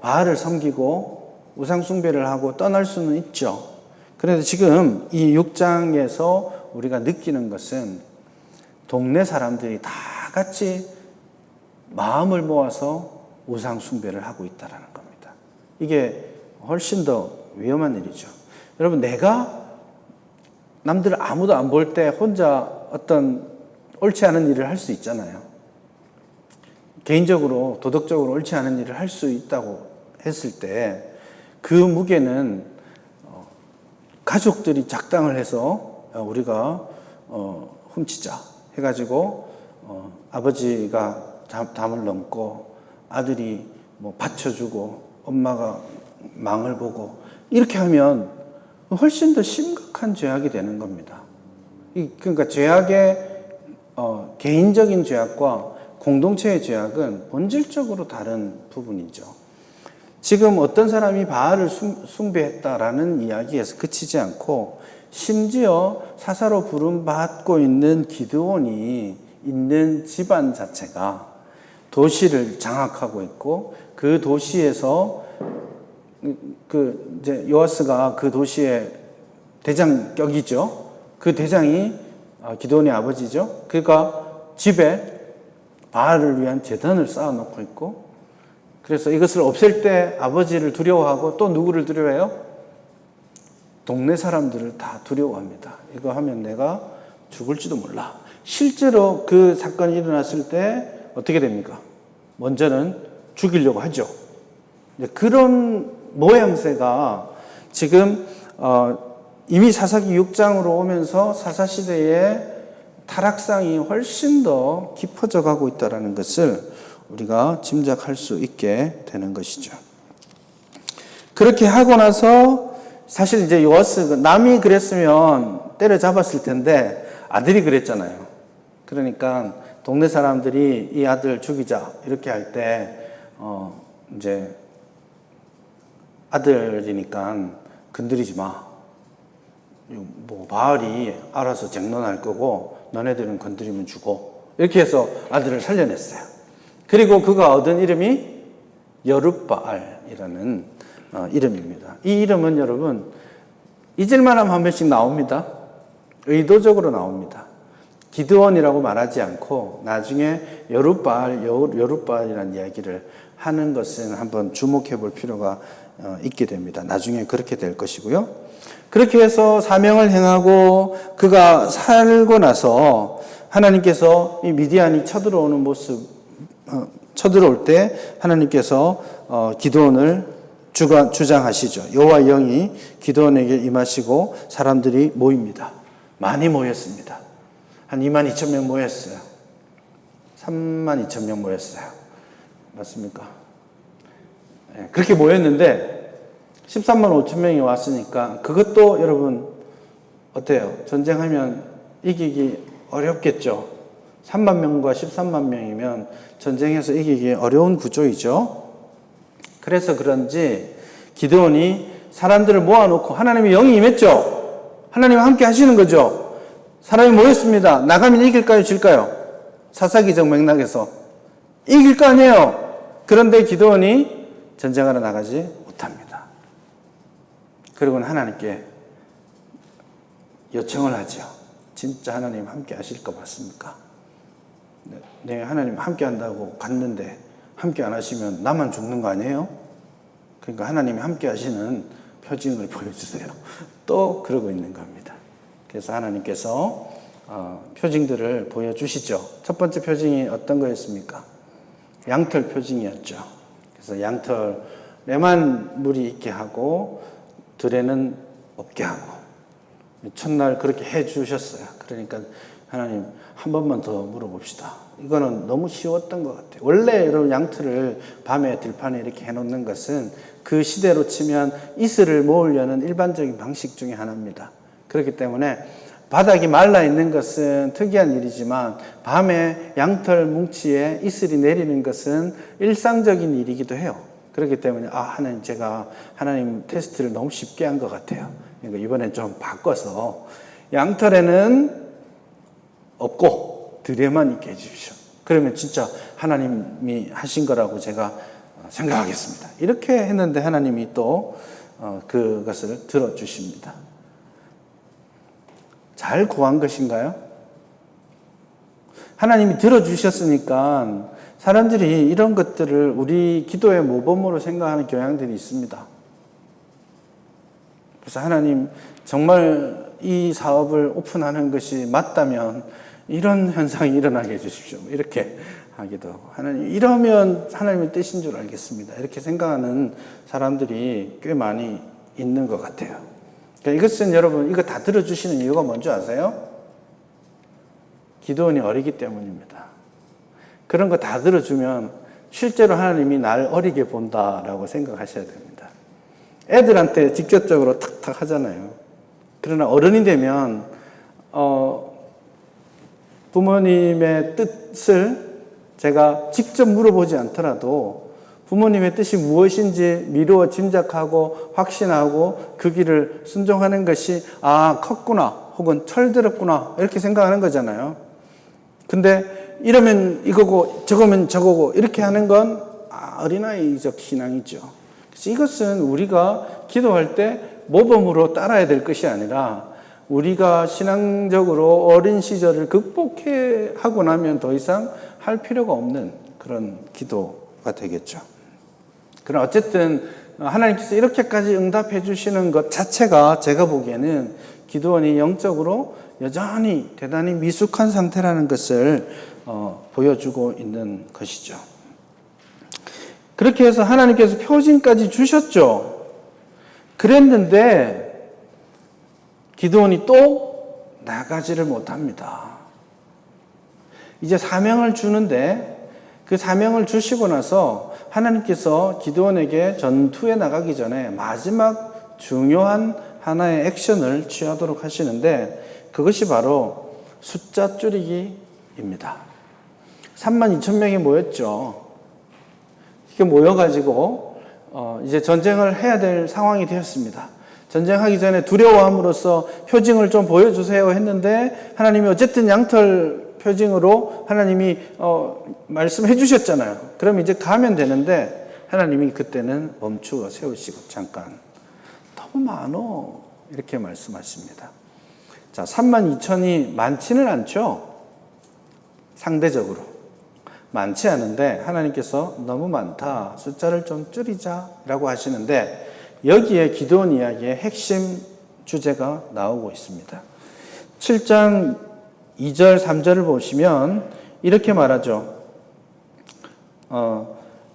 [SPEAKER 1] 바알을 섬기고 우상 숭배를 하고 떠날 수는 있죠. 그런데 지금 이 6장에서 우리가 느끼는 것은 동네 사람들이 다 같이 마음을 모아서 우상 숭배를 하고 있다는 겁니다. 이게 훨씬 더 위험한 일이죠. 여러분, 내가 남들 아무도 안 볼 때 혼자 어떤 옳지 않은 일을 할 수 있잖아요. 개인적으로 도덕적으로 옳지 않은 일을 할 수 있다고 했을 때 그 무게는 가족들이 작당을 해서 우리가 훔치자 해가지고 아버지가 담을 넘고 아들이 뭐 받쳐주고 엄마가 망을 보고 이렇게 하면 훨씬 더 심각한 죄악이 되는 겁니다. 그러니까 죄악의 개인적인 죄악과 공동체의 죄악은 본질적으로 다른 부분이죠. 지금 어떤 사람이 바알을 숭배했다라는 이야기에서 그치지 않고 심지어 사사로 부름받고 있는 기드온이 있는 집안 자체가 도시를 장악하고 있고 그 도시에서 이제 요아스가 그 도시의 대장격이죠. 그 대장이 기드온의 아버지죠. 그가 집에 바알을 위한 제단을 쌓아놓고 있고, 그래서 이것을 없앨 때 아버지를 두려워하고 또 누구를 두려워해요? 동네 사람들을 다 두려워합니다. 이거 하면 내가 죽을지도 몰라. 실제로 그 사건이 일어났을 때 어떻게 됩니까? 먼저는 죽이려고 하죠. 그런 모양새가 지금 이미 사사기 6장으로 오면서 사사시대의 타락상이 훨씬 더 깊어져 가고 있다는 것을 우리가 짐작할 수 있게 되는 것이죠. 그렇게 하고 나서 사실 이제 요아스, 남이 그랬으면 때려잡았을 텐데 아들이 그랬잖아요. 그러니까 동네 사람들이 이 아들 죽이자 이렇게 할 때 이제 아들이니까 건드리지 마. 뭐 바알이 알아서 쟁론할 거고 너네들은 건드리면 죽어. 이렇게 해서 아들을 살려냈어요. 그리고 그가 얻은 이름이 여룻바알이라는 이름입니다. 이 이름은 여러분 잊을만 하면 한 번씩 나옵니다. 의도적으로 나옵니다. 기드온이라고 말하지 않고 나중에 여룻바알이라는 이야기를 하는 것은 한번 주목해 볼 필요가 있게 됩니다. 나중에 그렇게 될 것이고요. 그렇게 해서 사명을 행하고 그가 살고 나서 하나님께서 이 미디안이 쳐들어오는 모습, 쳐들어올 때 하나님께서 기드온을 주장하시죠. 여호와의 영이 기드온에게 임하시고 사람들이 모입니다. 많이 모였습니다. 한 22,000명 모였어요. 32,000명 모였어요. 맞습니까? 네, 그렇게 모였는데 13만 5천 명이 왔으니까 그것도 여러분 어때요? 전쟁하면 이기기 어렵겠죠. 3만 명과 13만 명이면 전쟁에서 이기기 어려운 구조이죠. 그래서 그런지 기드온이 사람들을 모아놓고 하나님의 영이 임했죠. 하나님과 함께 하시는 거죠. 사람이 모였습니다. 나가면 이길까요? 질까요? 사사기적 맥락에서 이길 거 아니에요. 그런데 기드온이 전쟁하러 나가지 못합니다. 그리고는 하나님께 요청을 하죠. 진짜 하나님 함께 하실 거 맞습니까? 네, 하나님 함께 한다고 갔는데 함께 안 하시면 나만 죽는 거 아니에요? 그러니까 하나님이 함께 하시는 표징을 보여주세요. 또 그러고 있는 겁니다. 그래서 하나님께서 표징들을 보여주시죠. 첫 번째 표징이 어떤 거였습니까? 양털 표징이었죠. 그래서 양털에만 물이 있게 하고 들에는 없게 하고 첫날 그렇게 해주셨어요. 그러니까 하나님 한 번만 더 물어봅시다. 이거는 너무 쉬웠던 것 같아요. 원래 여러분 양털을 밤에 들판에 이렇게 해놓는 것은 그 시대로 치면 이슬을 모으려는 일반적인 방식 중에 하나입니다. 그렇기 때문에 바닥이 말라 있는 것은 특이한 일이지만 밤에 양털 뭉치에 이슬이 내리는 것은 일상적인 일이기도 해요. 그렇기 때문에 하나님 제가 하나님 테스트를 너무 쉽게 한 것 같아요. 그러니까 이번엔 좀 바꿔서 양털에는 없고 들에만 있게 해주십시오. 그러면 진짜 하나님이 하신 거라고 제가 생각하겠습니다. 이렇게 했는데 하나님이 또 그것을 들어주십니다. 잘 구한 것인가요? 하나님이 들어주셨으니까 사람들이 이런 것들을 우리 기도의 모범으로 생각하는 경향들이 있습니다. 그래서 하나님 정말 이 사업을 오픈하는 것이 맞다면 이런 현상이 일어나게 해주십시오. 이렇게 하기도 하고 하나님 이러면 하나님의 뜻인 줄 알겠습니다. 이렇게 생각하는 사람들이 꽤 많이 있는 것 같아요. 그러니까 이것은 여러분 이거 다 들어주시는 이유가 뭔지 아세요? 기드온이 어리기 때문입니다. 그런 거 다 들어주면 실제로 하나님이 날 어리게 본다라고 생각하셔야 됩니다. 애들한테 직접적으로 탁탁 하잖아요. 그러나 어른이 되면 부모님의 뜻을 제가 직접 물어보지 않더라도 부모님의 뜻이 무엇인지 미루어 짐작하고 확신하고 그 길을 순종하는 것이 컸구나 혹은 철들었구나 이렇게 생각하는 거잖아요. 근데 이러면 이거고 저거면 저거고 이렇게 하는 건 어린아이적 신앙이죠. 그래서 이것은 우리가 기도할 때 모범으로 따라야 될 것이 아니라 우리가 신앙적으로 어린 시절을 극복하고 나면 더 이상 할 필요가 없는 그런 기도가 되겠죠. 그럼 어쨌든 하나님께서 이렇게까지 응답해 주시는 것 자체가 제가 보기에는 기도원이 영적으로 여전히 대단히 미숙한 상태라는 것을 보여주고 있는 것이죠. 그렇게 해서 하나님께서 표징까지 주셨죠. 그랬는데 기드온이 또 나가지를 못합니다. 이제 사명을 주는데 그 사명을 주시고 나서 하나님께서 기드온에게 전투에 나가기 전에 마지막 중요한 하나의 액션을 취하도록 하시는데 그것이 바로 숫자 줄이기입니다. 32,000명이 모였죠. 이렇게 모여가지고 이제 전쟁을 해야 될 상황이 되었습니다. 전쟁하기 전에 두려워함으로써 표징을 좀 보여주세요 했는데 하나님이 어쨌든 양털 표징으로 하나님이 말씀해 주셨잖아요. 그럼 이제 가면 되는데 하나님이 그때는 멈추어 세우시고 잠깐 너무 많어 이렇게 말씀하십니다. 자, 32,000이 많지는 않죠. 상대적으로 많지 않은데 하나님께서 너무 많다 숫자를 좀 줄이자라고 하시는데 여기에 기드온 이야기의 핵심 주제가 나오고 있습니다. 7장 2절 3절을 보시면 이렇게 말하죠.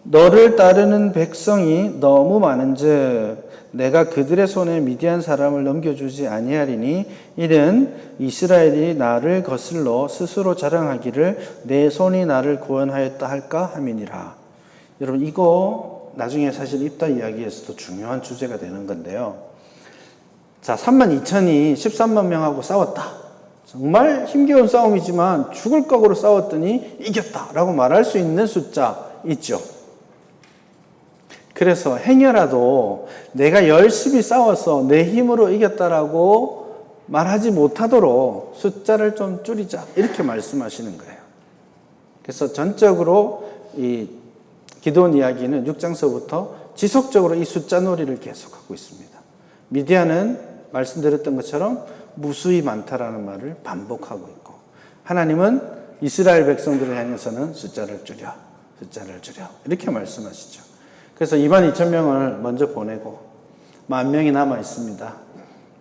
[SPEAKER 1] 너를 따르는 백성이 너무 많은즉 내가 그들의 손에 미디안 사람을 넘겨주지 아니하리니 이는 이스라엘이 나를 거슬러 스스로 자랑하기를 내 손이 나를 구원하였다 할까 함이니라. 여러분 이거 나중에 사실 입다 이야기에서도 중요한 주제가 되는 건데요. 자, 32,000이 13만 명하고 싸웠다. 정말 힘겨운 싸움이지만 죽을 각오로 싸웠더니 이겼다라고 말할 수 있는 숫자 있죠. 그래서 행여라도 내가 열심히 싸워서 내 힘으로 이겼다라고 말하지 못하도록 숫자를 좀 줄이자 이렇게 말씀하시는 거예요. 그래서 전적으로 이 기드온 이야기는 6장서부터 지속적으로 이 숫자 놀이를 계속하고 있습니다. 미디안은 말씀드렸던 것처럼 무수히 많다라는 말을 반복하고 있고 하나님은 이스라엘 백성들을 향해서는 숫자를 줄여 이렇게 말씀하시죠. 그래서 22,000명을 먼저 보내고 10,000명이 남아 있습니다.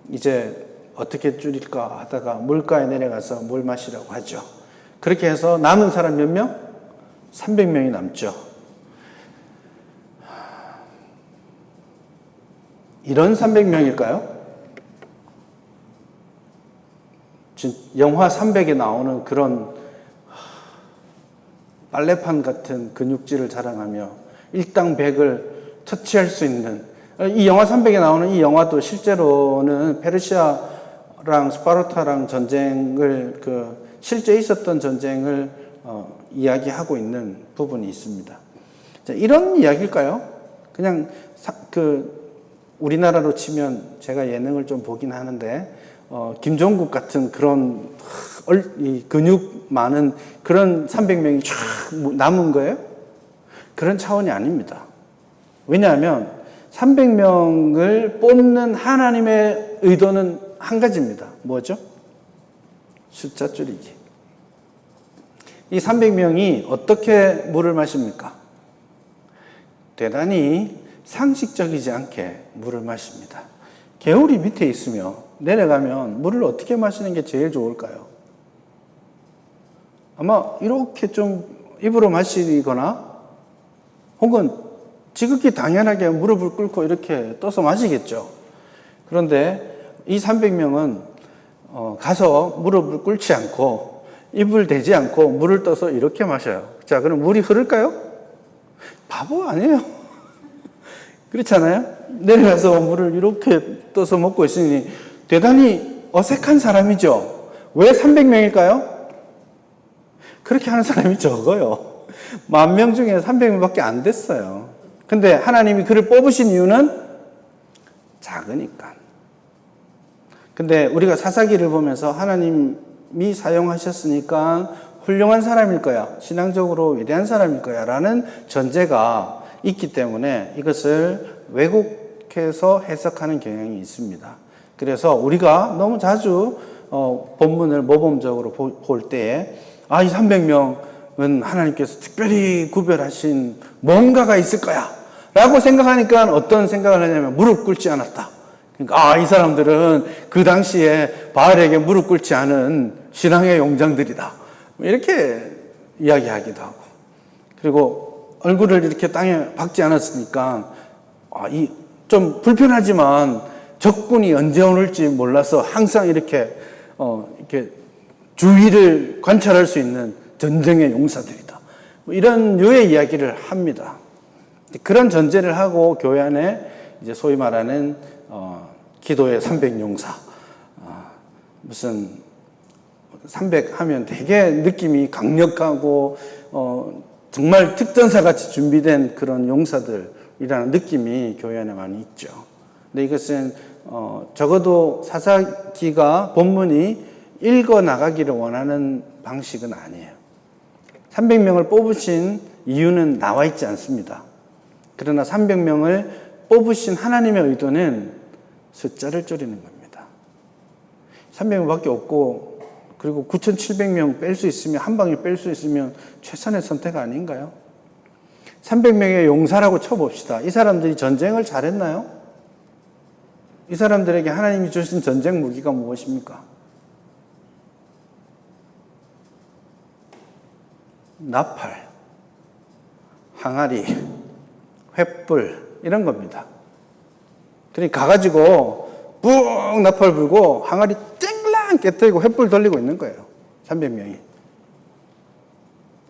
[SPEAKER 1] 이제 어떻게 줄일까 하다가 물가에 내려가서 물 마시라고 하죠. 그렇게 해서 남은 사람 몇 명? 300명이 남죠. 이런 300명일까요? 영화 300에 나오는 그런 빨래판 같은 근육질을 자랑하며 일당 100을 터치할 수 있는 이 영화 300에 나오는 이 영화도 실제로는 페르시아랑 스파르타랑 전쟁을 실제 있었던 전쟁을 이야기하고 있는 부분이 있습니다. 자, 이런 이야기일까요? 그냥 우리나라로 치면 제가 예능을 좀 보긴 하는데 김종국 같은 그런 근육 많은 그런 300명이 쫙 남은 거예요? 그런 차원이 아닙니다. 왜냐하면 300명을 뽑는 하나님의 의도는 한 가지입니다. 뭐죠? 숫자 줄이기. 이 300명이 어떻게 물을 마십니까? 대단히 상식적이지 않게 물을 마십니다. 개울이 밑에 있으며 내려가면 물을 어떻게 마시는 게 제일 좋을까요? 아마 이렇게 좀 입으로 마시거나 혹은 지극히 당연하게 무릎을 꿇고 이렇게 떠서 마시겠죠. 그런데 이 300명은 가서 무릎을 꿇지 않고 입을 대지 않고 물을 떠서 이렇게 마셔요. 자, 그럼 물이 흐를까요? 바보 아니에요. 그렇잖아요. 내려가서 물을 이렇게 떠서 먹고 있으니 대단히 어색한 사람이죠. 왜 300명일까요? 그렇게 하는 사람이 적어요. 10,000명 중에 300명밖에 안 됐어요. 근데 하나님이 그를 뽑으신 이유는 작으니까. 근데 우리가 사사기를 보면서 하나님이 사용하셨으니까 훌륭한 사람일 거야, 신앙적으로 위대한 사람일 거야 라는 전제가 있기 때문에 이것을 왜곡해서 해석하는 경향이 있습니다. 그래서 우리가 너무 자주 본문을 모범적으로 볼 때에 이 300명은 하나님께서 특별히 구별하신 뭔가가 있을 거야 라고 생각하니까 어떤 생각을 하냐면 무릎 꿇지 않았다. 그러니까 이 사람들은 그 당시에 바알에게 무릎 꿇지 않은 신앙의 용장들이다, 이렇게 이야기하기도 하고, 그리고 얼굴을 이렇게 땅에 박지 않았으니까 좀 불편하지만 적군이 언제 오는지 몰라서 항상 이렇게 주위를 관찰할 수 있는 전쟁의 용사들이다, 이런 류의 이야기를 합니다. 그런 전제를 하고 교회 안에 이제 소위 말하는 기도의 300용사, 무슨 300 하면 되게 느낌이 강력하고 정말 특전사 같이 준비된 그런 용사들이라는 느낌이 교회 안에 많이 있죠. 근데 이것은 적어도 사사기가 본문이 읽어 나가기를 원하는 방식은 아니에요. 300명을 뽑으신 이유는 나와 있지 않습니다. 그러나 300명을 뽑으신 하나님의 의도는 숫자를 줄이는 겁니다. 300명밖에 없고, 그리고 9,700명 뺄 수 있으면, 한 방에 뺄 수 있으면 최선의 선택 아닌가요? 300명의 용사라고 쳐봅시다. 이 사람들이 전쟁을 잘했나요? 이 사람들에게 하나님이 주신 전쟁 무기가 무엇입니까? 나팔, 항아리, 횃불, 이런 겁니다. 그러니까 가가지고 뿡 나팔 불고 항아리 쨍랑 깨뜨리고 횃불 돌리고 있는 거예요. 300명이.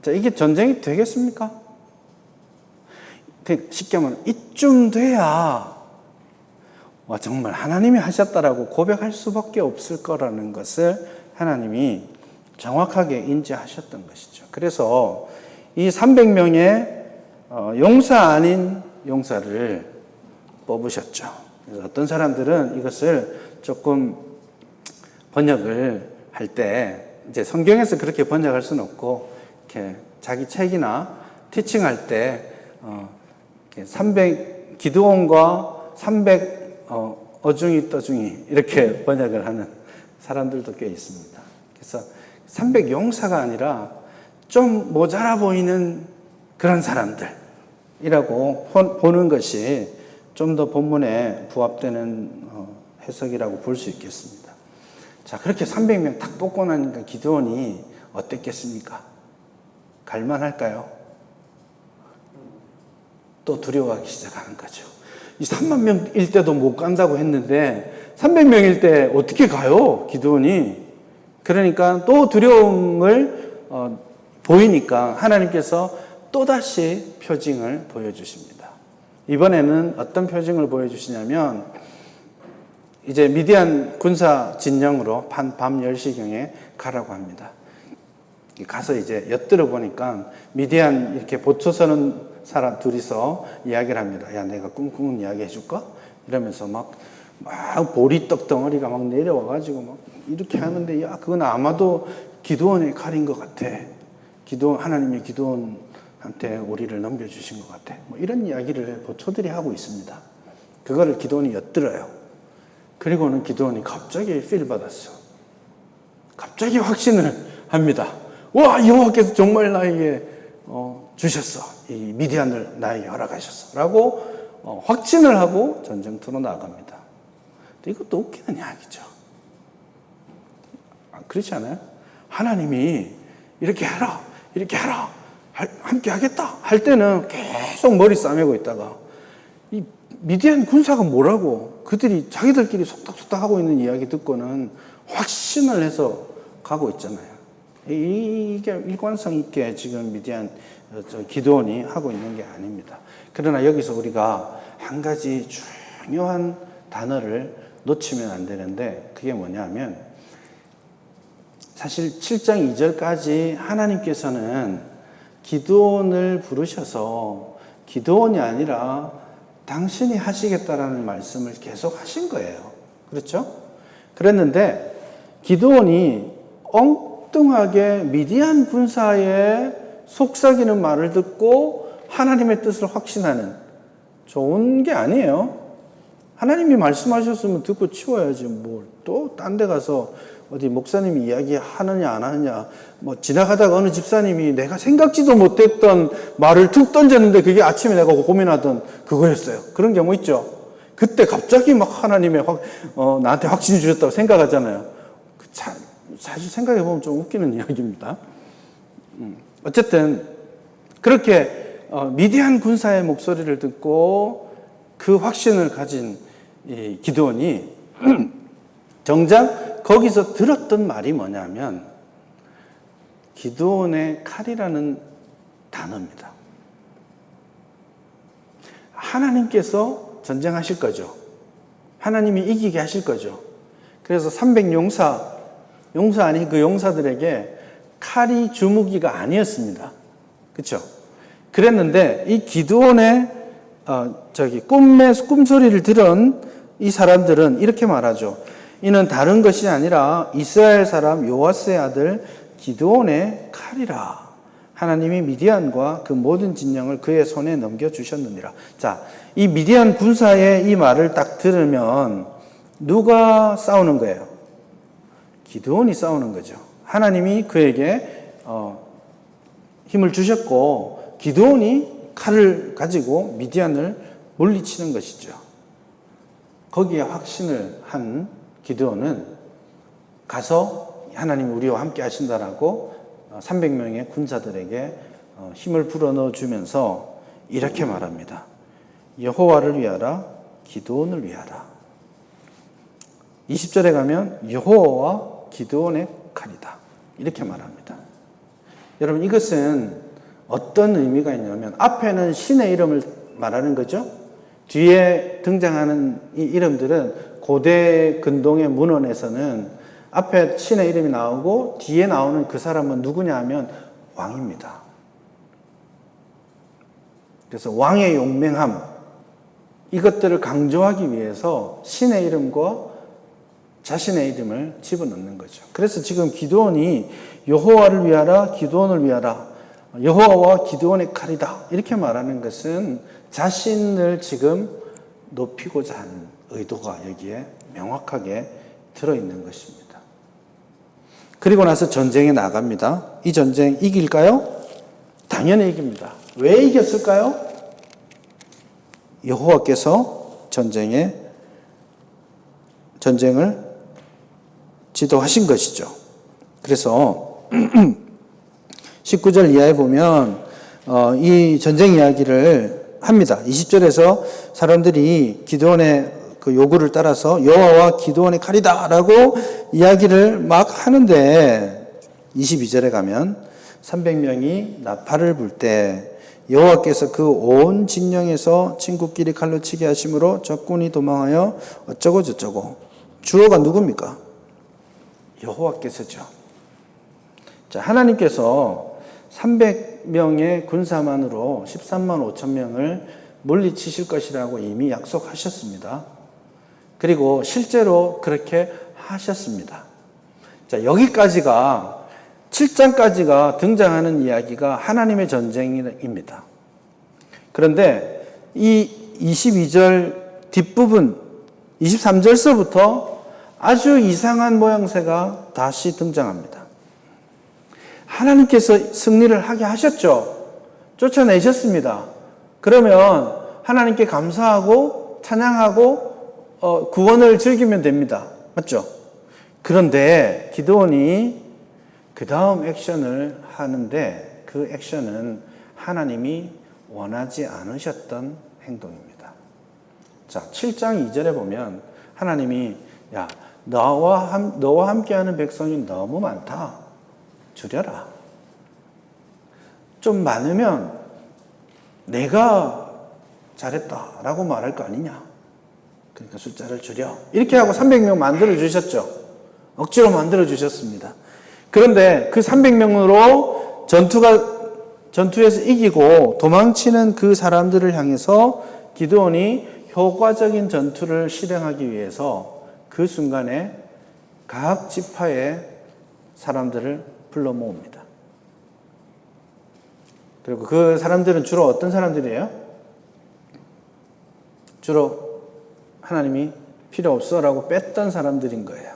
[SPEAKER 1] 자, 이게 전쟁이 되겠습니까? 쉽게 말하면 이쯤 돼야 정말 하나님이 하셨다라고 고백할 수밖에 없을 거라는 것을 하나님이 정확하게 인지하셨던 것이죠. 그래서 이 300명의 용사 아닌 용사를 뽑으셨죠. 그래서 어떤 사람들은 이것을 조금 번역을 할 때, 이제 성경에서 그렇게 번역할 수는 없고, 이렇게 자기 책이나 티칭할 때, 300 기드온과 300 어중이 떠중이 이렇게 번역을 하는 사람들도 꽤 있습니다. 그래서 300 용사가 아니라 좀 모자라 보이는 그런 사람들이라고 보는 것이 좀 더 본문에 부합되는 해석이라고 볼 수 있겠습니다. 자, 그렇게 300명 탁 뽑고 나니까 기드온이 어땠겠습니까? 갈만할까요? 또 두려워하기 시작하는 거죠. 이 3만 명일 때도 못 간다고 했는데 300명일 때 어떻게 가요? 기드온이. 그러니까 또 두려움을 보이니까 하나님께서 또다시 표징을 보여주십니다. 이번에는 어떤 표징을 보여주시냐면, 이제 미디안 군사 진영으로 밤 10시경에 가라고 합니다. 가서 이제 엿들어 보니까 미디안 이렇게 보초 서는 사람 둘이서 이야기를 합니다. 야, 내가 꿍꿍 이야기 해줄까? 이러면서 막 보리떡 덩어리가 막 내려와가지고 막 이렇게 하는데, 야, 그건 아마도 기드온의 칼인 것 같아. 하나님이 기드온한테 우리를 넘겨주신 것 같아. 뭐 이런 이야기를 보초들이 하고 있습니다. 그거를 기드온이 엿들어요. 그리고는 기드온이 갑자기 필 받았어. 갑자기 확신을 합니다. 와, 여호와께서 정말 나에게 주셨어. 이 미디안을 나에게 허락하셨어. 라고 확신을 하고 전쟁터로 나아갑니다. 이것도 웃기는 이야기죠. 그렇지 않아요? 하나님이 이렇게 해라, 이렇게 해라, 함께 하겠다 할 때는 계속 머리 싸매고 있다가, 이 미디안 군사가 뭐라고 그들이 자기들끼리 속닥속닥 하고 있는 이야기 듣고는 확신을 해서 가고 있잖아요. 이게 일관성 있게 지금 미디안 기드온이 하고 있는 게 아닙니다. 그러나 여기서 우리가 한 가지 중요한 단어를 놓치면 안 되는데, 그게 뭐냐면, 사실 7장 2절까지 하나님께서는 기드온을 부르셔서 기드온이 아니라 당신이 하시겠다라는 말씀을 계속 하신 거예요. 그렇죠? 그랬는데 기드온이 엉뚱하게 미디안 군사의 속삭이는 말을 듣고 하나님의 뜻을 확신하는, 좋은 게 아니에요. 하나님이 말씀하셨으면 듣고 치워야지 뭘 또 딴 데 가서 어디 목사님이 이야기하느냐 안 하느냐, 뭐 지나가다가 어느 집사님이 내가 생각지도 못했던 말을 툭 던졌는데 그게 아침에 내가 고민하던 그거였어요. 그런 경우 있죠. 그때 갑자기 막 하나님의 나한테 확신 주셨다고 생각하잖아요. 사실 생각해보면 좀 웃기는 이야기입니다. 어쨌든 그렇게 미디안 군사의 목소리를 듣고 그 확신을 가진 이 기드온이 정작 거기서 들었던 말이 뭐냐면 기드온의 칼이라는 단어입니다. 하나님께서 전쟁하실 거죠. 하나님이 이기게 하실 거죠. 그래서 300용사 아닌 그 용사들에게 칼이 주무기가 아니었습니다. 그렇죠? 그랬는데 이 기드온의 꿈소리를 들은 이 사람들은 이렇게 말하죠. 이는 다른 것이 아니라 이스라엘 사람 요아스의 아들 기드온의 칼이라. 하나님이 미디안과 그 모든 진영을 그의 손에 넘겨주셨느니라. 자, 이 미디안 군사의 이 말을 딱 들으면 누가 싸우는 거예요? 기드온이 싸우는 거죠. 하나님이 그에게 힘을 주셨고 기드온이 칼을 가지고 미디안을 물리치는 것이죠. 거기에 확신을 한 기드온은 가서 하나님이 우리와 함께 하신다라고 300명의 군사들에게 힘을 불어넣어 주면서 이렇게 말합니다. 여호와를 위하라, 기드온을 위하라. 20절에 가면 여호와와 기드온의 칼이다. 이렇게 말합니다. 여러분, 이것은 어떤 의미가 있냐면 앞에는 신의 이름을 말하는 거죠. 뒤에 등장하는 이 이름들은 고대 근동의 문헌에서는 앞에 신의 이름이 나오고 뒤에 나오는 그 사람은 누구냐 하면 왕입니다. 그래서 왕의 용맹함, 이것들을 강조하기 위해서 신의 이름과 자신의 이름을 집어넣는 거죠. 그래서 지금 기드온이 여호와를 위하라, 기드온을 위하라, 여호와와 기드온의 칼이다 이렇게 말하는 것은 자신을 지금 높이고자 하는 의도가 여기에 명확하게 들어있는 것입니다. 그리고 나서 전쟁에 나갑니다. 이 전쟁 이길까요? 당연히 이깁니다. 왜 이겼을까요? 여호와께서 전쟁을 지도하신 것이죠. 그래서 19절 이하에 보면 이 전쟁 이야기를 합니다. 20절에서 사람들이 기드온의 그 요구를 따라서 여호와와 기드온의 칼이다라고 이야기를 막 하는데 22절에 가면 300명이 나팔을 불 때 여호와께서 그 온 진영에서 친구끼리 칼로 치게 하심으로 적군이 도망하여 어쩌고 저쩌고. 주어가 누굽니까? 여호와께서죠. 자, 하나님께서 300명의 군사만으로 13만 5천 명을 물리치실 것이라고 이미 약속하셨습니다. 그리고 실제로 그렇게 하셨습니다. 자, 여기까지가 7장까지가 등장하는 이야기가 하나님의 전쟁입니다. 그런데 이 22절 뒷부분 23절서부터 아주 이상한 모양새가 다시 등장합니다. 하나님께서 승리를 하게 하셨죠. 쫓아내셨습니다. 그러면 하나님께 감사하고 찬양하고 구원을 즐기면 됩니다. 맞죠? 그런데 기드온이 그 다음 액션을 하는데 그 액션은 하나님이 원하지 않으셨던 행동입니다. 자, 7장 2절에 보면 하나님이 야, 너와 함께하는 백성이 너무 많다. 줄여라. 좀 많으면 내가 잘했다라고 말할 거 아니냐. 그러니까 숫자를 줄여. 이렇게 하고 300명 만들어 주셨죠. 억지로 만들어 주셨습니다. 그런데 그 300명으로 전투가 전투에서 이기고 도망치는 그 사람들을 향해서 기드온이 효과적인 전투를 실행하기 위해서 그 순간에 각 지파의 사람들을 불러 모읍니다. 그리고 그 사람들은 주로 어떤 사람들이에요? 주로 하나님이 필요 없어라고 뺐던 사람들인 거예요.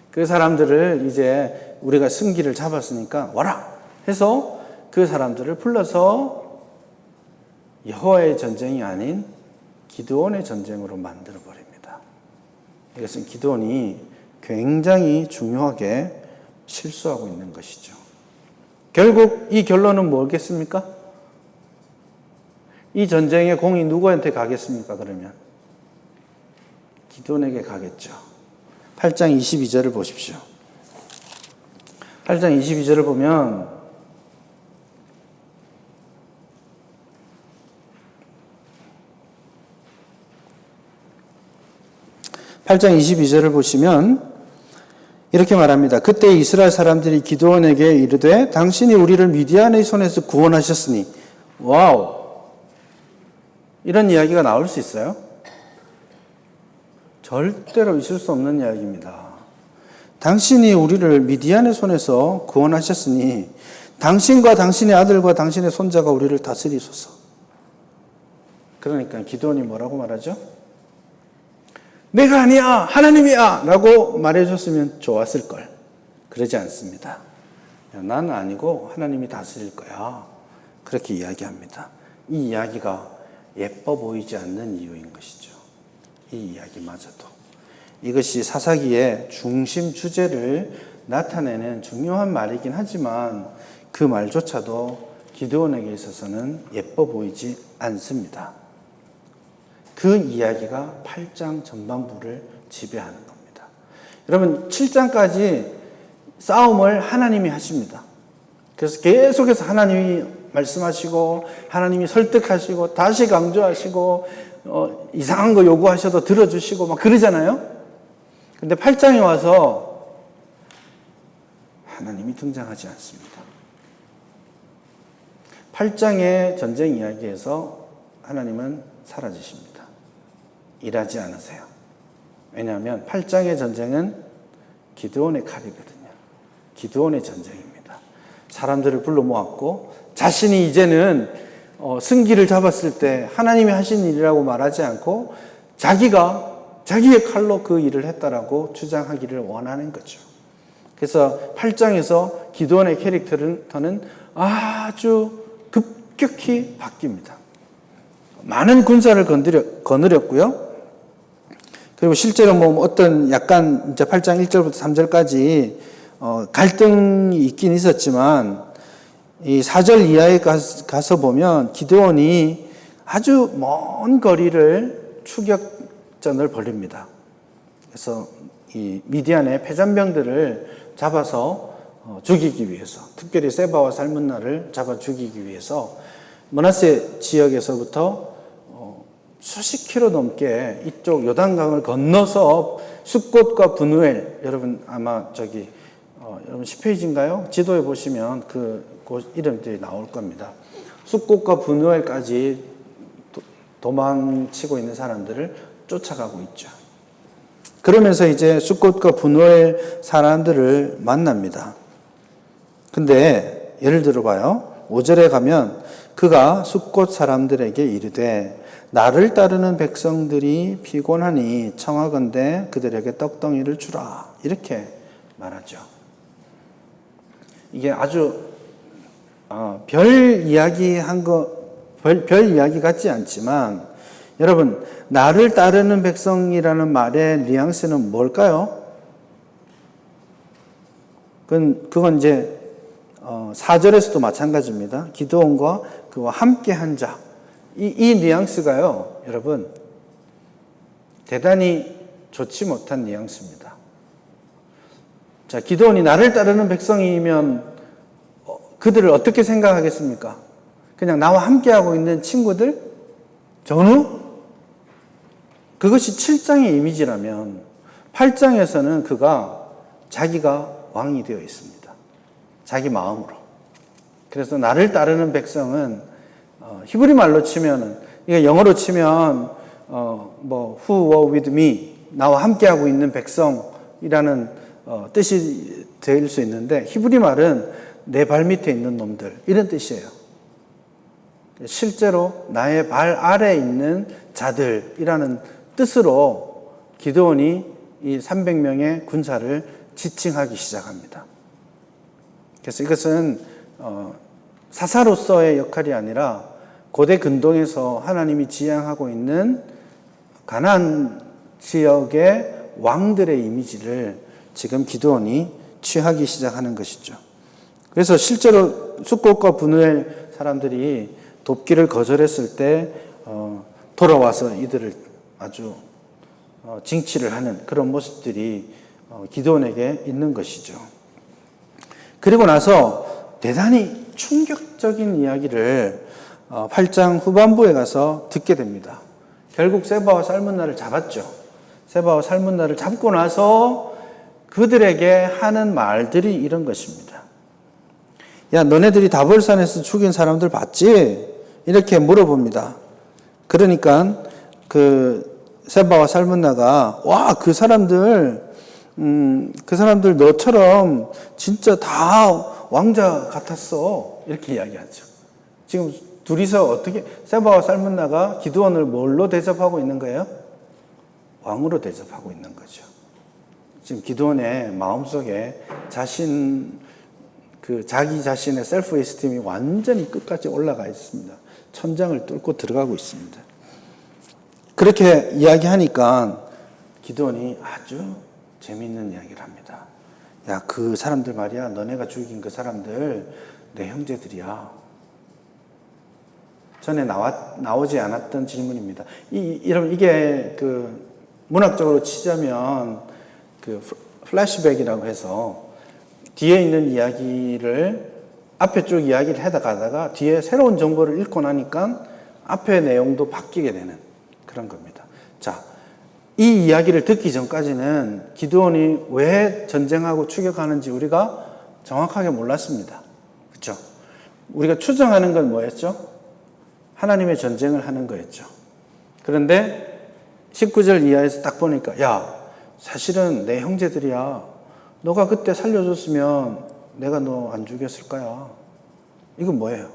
[SPEAKER 1] 그 사람들을 이제 우리가 승기를 잡았으니까 와라 해서 그 사람들을 불러서 여호와의 전쟁이 아닌 기드온의 전쟁으로 만들어 버립니다. 이것은 기드온이 굉장히 중요하게 실수하고 있는 것이죠. 결국 이 결론은 뭐겠습니까? 이 전쟁의 공이 누구한테 가겠습니까? 그러면 기드온에게 가겠죠. 8장 22절을 보십시오. 8장 22절을 보면 8장 22절을 보시면 이렇게 말합니다. 그때 이스라엘 사람들이 기드온에게 이르되 당신이 우리를 미디안의 손에서 구원하셨으니 와우 이런 이야기가 나올 수 있어요? 절대로 있을 수 없는 이야기입니다. 당신이 우리를 미디안의 손에서 구원하셨으니 당신과 당신의 아들과 당신의 손자가 우리를 다스리소서. 그러니까 기드온이 뭐라고 말하죠? 내가 아니야 하나님이야 라고 말해줬으면 좋았을 걸. 그러지 않습니다. 난 아니고 하나님이 다스릴 거야. 그렇게 이야기합니다. 이 이야기가 예뻐 보이지 않는 이유인 것이죠. 이 이야기마저도. 이것이 사사기의 중심 주제를 나타내는 중요한 말이긴 하지만 그 말조차도 기드온에게 있어서는 예뻐 보이지 않습니다. 그 이야기가 8장 전반부를 지배하는 겁니다. 여러분 7장까지 싸움을 하나님이 하십니다. 그래서 계속해서 하나님이 말씀하시고 하나님이 설득하시고 다시 강조하시고 이상한 거 요구하셔도 들어주시고 막 그러잖아요. 근데 8장에 와서 하나님이 등장하지 않습니다. 8장의 전쟁 이야기에서 하나님은 사라지십니다. 일하지 않으세요. 왜냐하면 8장의 전쟁은 기드온의 칼이거든요. 기드온의 전쟁입니다. 사람들을 불러 모았고 자신이 이제는 승기를 잡았을 때 하나님이 하신 일이라고 말하지 않고 자기의 칼로 그 일을 했다라고 주장하기를 원하는 거죠. 그래서 8장에서 기드온의 캐릭터는 아주 급격히 바뀝니다. 많은 군사를 거느렸고요. 그리고 실제로 어떤 약간 이제 8장 1절부터 3절까지 갈등이 있긴 있었지만 이 4절 이하에 가서 보면 기드온이 아주 먼 거리를 추격전을 벌입니다. 그래서 이 미디안의 패잔병들을 잡아서 죽이기 위해서, 특별히 세바와 살문나를 잡아 죽이기 위해서 므낫세 지역에서부터 수십 킬로 넘게 이쪽 요단강을 건너서 숫곳과 분우엘, 여러분 아마 여러분 10페이지인가요? 지도에 보시면 곳 이름들이 나올 겁니다. 숫곳과 분우엘까지 도망치고 있는 사람들을 쫓아가고 있죠. 그러면서 이제 숫곳과 분우엘 사람들을 만납니다. 근데 예를 들어봐요. 5절에 가면 그가 숫곳 사람들에게 이르되 나를 따르는 백성들이 피곤하니 청하건대 그들에게 떡덩이를 주라. 이렇게 말하죠. 이게 아주 별 이야기 같지 않지만 여러분 나를 따르는 백성이라는 말의 뉘앙스는 뭘까요? 그건 이제 4절에서도 마찬가지입니다. 기드온과 그와 함께 한 자. 이 뉘앙스가요, 여러분, 대단히 좋지 못한 뉘앙스입니다. 자, 기드온이 나를 따르는 백성이면 그들을 어떻게 생각하겠습니까? 그냥 나와 함께하고 있는 친구들? 전후? 그것이 7장의 이미지라면 8장에서는 자기가 왕이 되어 있습니다. 자기 마음으로. 그래서 나를 따르는 백성은 히브리 말로 치면은, 이게 영어로 치면 who were with me, 나와 함께하고 있는 백성이라는 뜻이 될 수 있는데, 히브리 말은 내 발 밑에 있는 놈들, 이런 뜻이에요. 실제로 나의 발 아래에 있는 자들이라는 뜻으로 기드온이 이 300명의 군사를 지칭하기 시작합니다. 그래서 이것은 사사로서의 역할이 아니라 고대 근동에서 하나님이 지향하고 있는 가나안 지역의 왕들의 이미지를 지금 기드온이 취하기 시작하는 것이죠. 그래서 실제로 숫곳과 분우엘 사람들이 돕기를 거절했을 때 돌아와서 이들을 아주 징치를 하는 그런 모습들이 기드온에게 있는 것이죠. 그리고 나서 대단히 충격적인 이야기를 8장 후반부에 가서 듣게 됩니다. 결국 세바와 살문나를 잡았죠. 세바와 살문나를 잡고 나서 그들에게 하는 말들이 이런 것입니다. 야, 너네들이 다볼산에서 죽인 사람들 봤지? 이렇게 물어봅니다. 그러니까 세바와 살문나가 와, 그 사람들 너처럼 진짜 다 왕자 같았어. 이렇게 이야기하죠. 지금 둘이서 어떻게, 세바와 살문나가 기드온을 뭘로 대접하고 있는 거예요? 왕으로 대접하고 있는 거죠. 지금 기드온의 마음속에 자기 자신의 셀프 에스팀이 완전히 끝까지 올라가 있습니다. 천장을 뚫고 들어가고 있습니다. 그렇게 이야기하니까 기드온이 아주 재미있는 이야기를 합니다. 야, 그 사람들 말이야, 너네가 죽인 그 사람들 내 형제들이야. 전에 나오지 않았던 질문입니다. 여러분, 이게 문학적으로 치자면 플래시백이라고 해서 뒤에 있는 이야기를 앞에 쭉 이야기를 해다 가다가 뒤에 새로운 정보를 읽고 나니까 앞의 내용도 바뀌게 되는 그런 겁니다. 자, 이 이야기를 듣기 전까지는 기드온이 왜 전쟁하고 추격하는지 우리가 정확하게 몰랐습니다. 그렇죠? 우리가 추정하는 건 뭐였죠? 하나님의 전쟁을 하는 거였죠. 그런데 19절 이하에서 딱 보니까 야, 사실은 내 형제들이야. 너가 그때 살려줬으면 내가 너 안 죽였을 거야. 이건 뭐예요?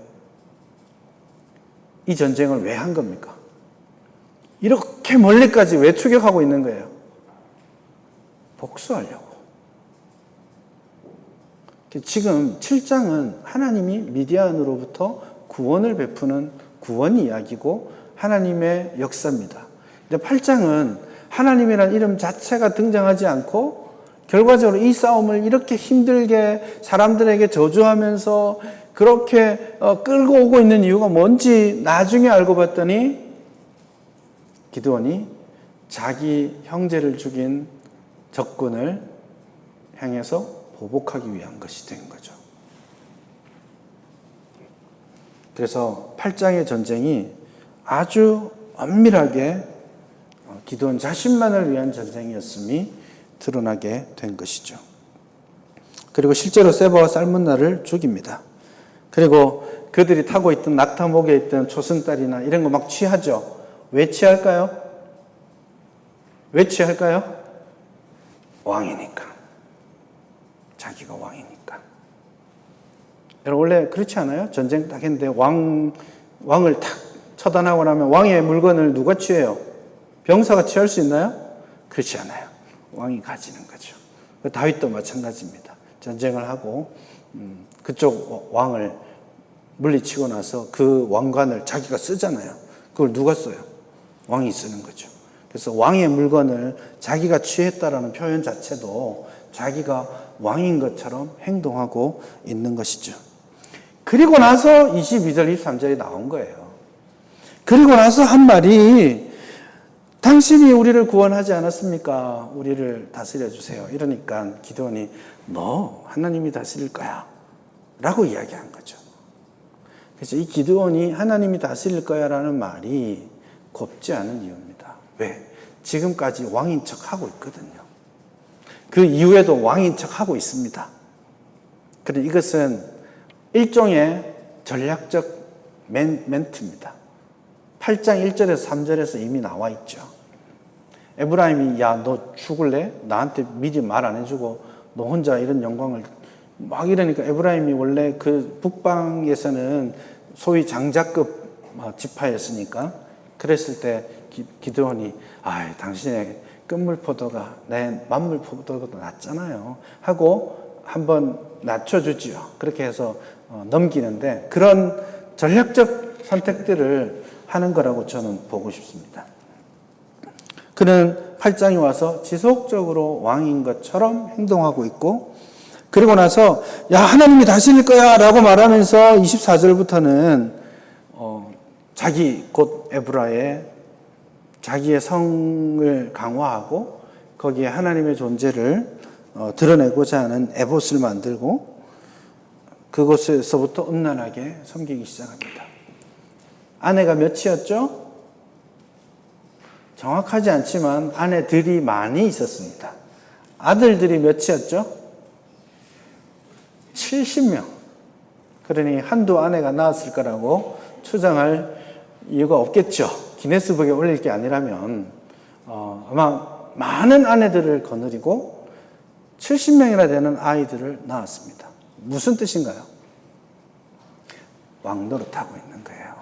[SPEAKER 1] 이 전쟁을 왜 한 겁니까? 이렇게 멀리까지 왜 추격하고 있는 거예요? 복수하려고. 지금 7장은 하나님이 미디안으로부터 구원을 베푸는 구원 이야기고 하나님의 역사입니다. 근데 8장은 하나님이라는 이름 자체가 등장하지 않고 결과적으로 이 싸움을 이렇게 힘들게 사람들에게 저주하면서 그렇게 끌고 오고 있는 이유가 뭔지 나중에 알고 봤더니 기드온이 자기 형제를 죽인 적군을 향해서 보복하기 위한 것이 된 거죠. 그래서 8장의 전쟁이 아주 엄밀하게 기드온 자신만을 위한 전쟁이었음이 드러나게 된 것이죠. 그리고 실제로 세바와 살문나를 죽입니다. 그리고 그들이 타고 있던 낙타목에 있던 초승달이나 이런 거 막 취하죠. 왜 취할까요? 왜 취할까요? 왕이니까. 자기가 왕이니까. 여러분 원래 그렇지 않아요? 전쟁 딱 했는데 왕을 탁 처단하고 나면 왕의 물건을 누가 취해요? 병사가 취할 수 있나요? 그렇지 않아요. 왕이 가지는 거죠. 다윗도 마찬가지입니다. 전쟁을 하고 그쪽 왕을 물리치고 나서 그 왕관을 자기가 쓰잖아요. 그걸 누가 써요? 왕이 쓰는 거죠. 그래서 왕의 물건을 자기가 취했다라는 표현 자체도 자기가 왕인 것처럼 행동하고 있는 것이죠. 그리고 나서 22절, 23절이 나온 거예요. 그리고 나서 한 말이 당신이 우리를 구원하지 않았습니까? 우리를 다스려 주세요. 이러니까 기드온이 너 하나님이 다스릴 거야 라고 이야기한 거죠. 그래서 이 기드온이 하나님이 다스릴 거야 라는 말이 곱지 않은 이유입니다. 왜? 지금까지 왕인 척 하고 있거든요. 그 이후에도 왕인 척 하고 있습니다. 그런데 이것은 일종의 전략적 멘트입니다. 8장 1절에서 3절에서 이미 나와 있죠. 에브라임이 야, 너 죽을래? 나한테 미리 말 안 해주고 너 혼자 이런 영광을 막 이러니까 에브라임이 원래 그 북방에서는 소위 장자급 지파였으니까 그랬을 때 기드온이 당신의 끝물포도가 내 만물포도보다 낫잖아요 하고 한번 낮춰주지요. 그렇게 해서 넘기는데 그런 전략적 선택들을 하는 거라고 저는 보고 싶습니다. 그는 8장에 와서 지속적으로 왕인 것처럼 행동하고 있고 그리고 나서 야 하나님이 다스릴 거야 라고 말하면서 24절부터는 자기 곧 에브라의 자기의 성을 강화하고 거기에 하나님의 존재를 드러내고자 하는 에봇을 만들고 그곳에서부터 음란하게 섬기기 시작합니다. 아내가 몇이었죠? 정확하지 않지만 아내들이 많이 있었습니다. 아들들이 몇이었죠? 70명. 그러니 한두 아내가 낳았을 거라고 추정할 이유가 없겠죠. 기네스북에 올릴 게 아니라면 아마 많은 아내들을 거느리고 70명이나 되는 아이들을 낳았습니다. 무슨 뜻인가요? 왕노릇하고 있는 거예요.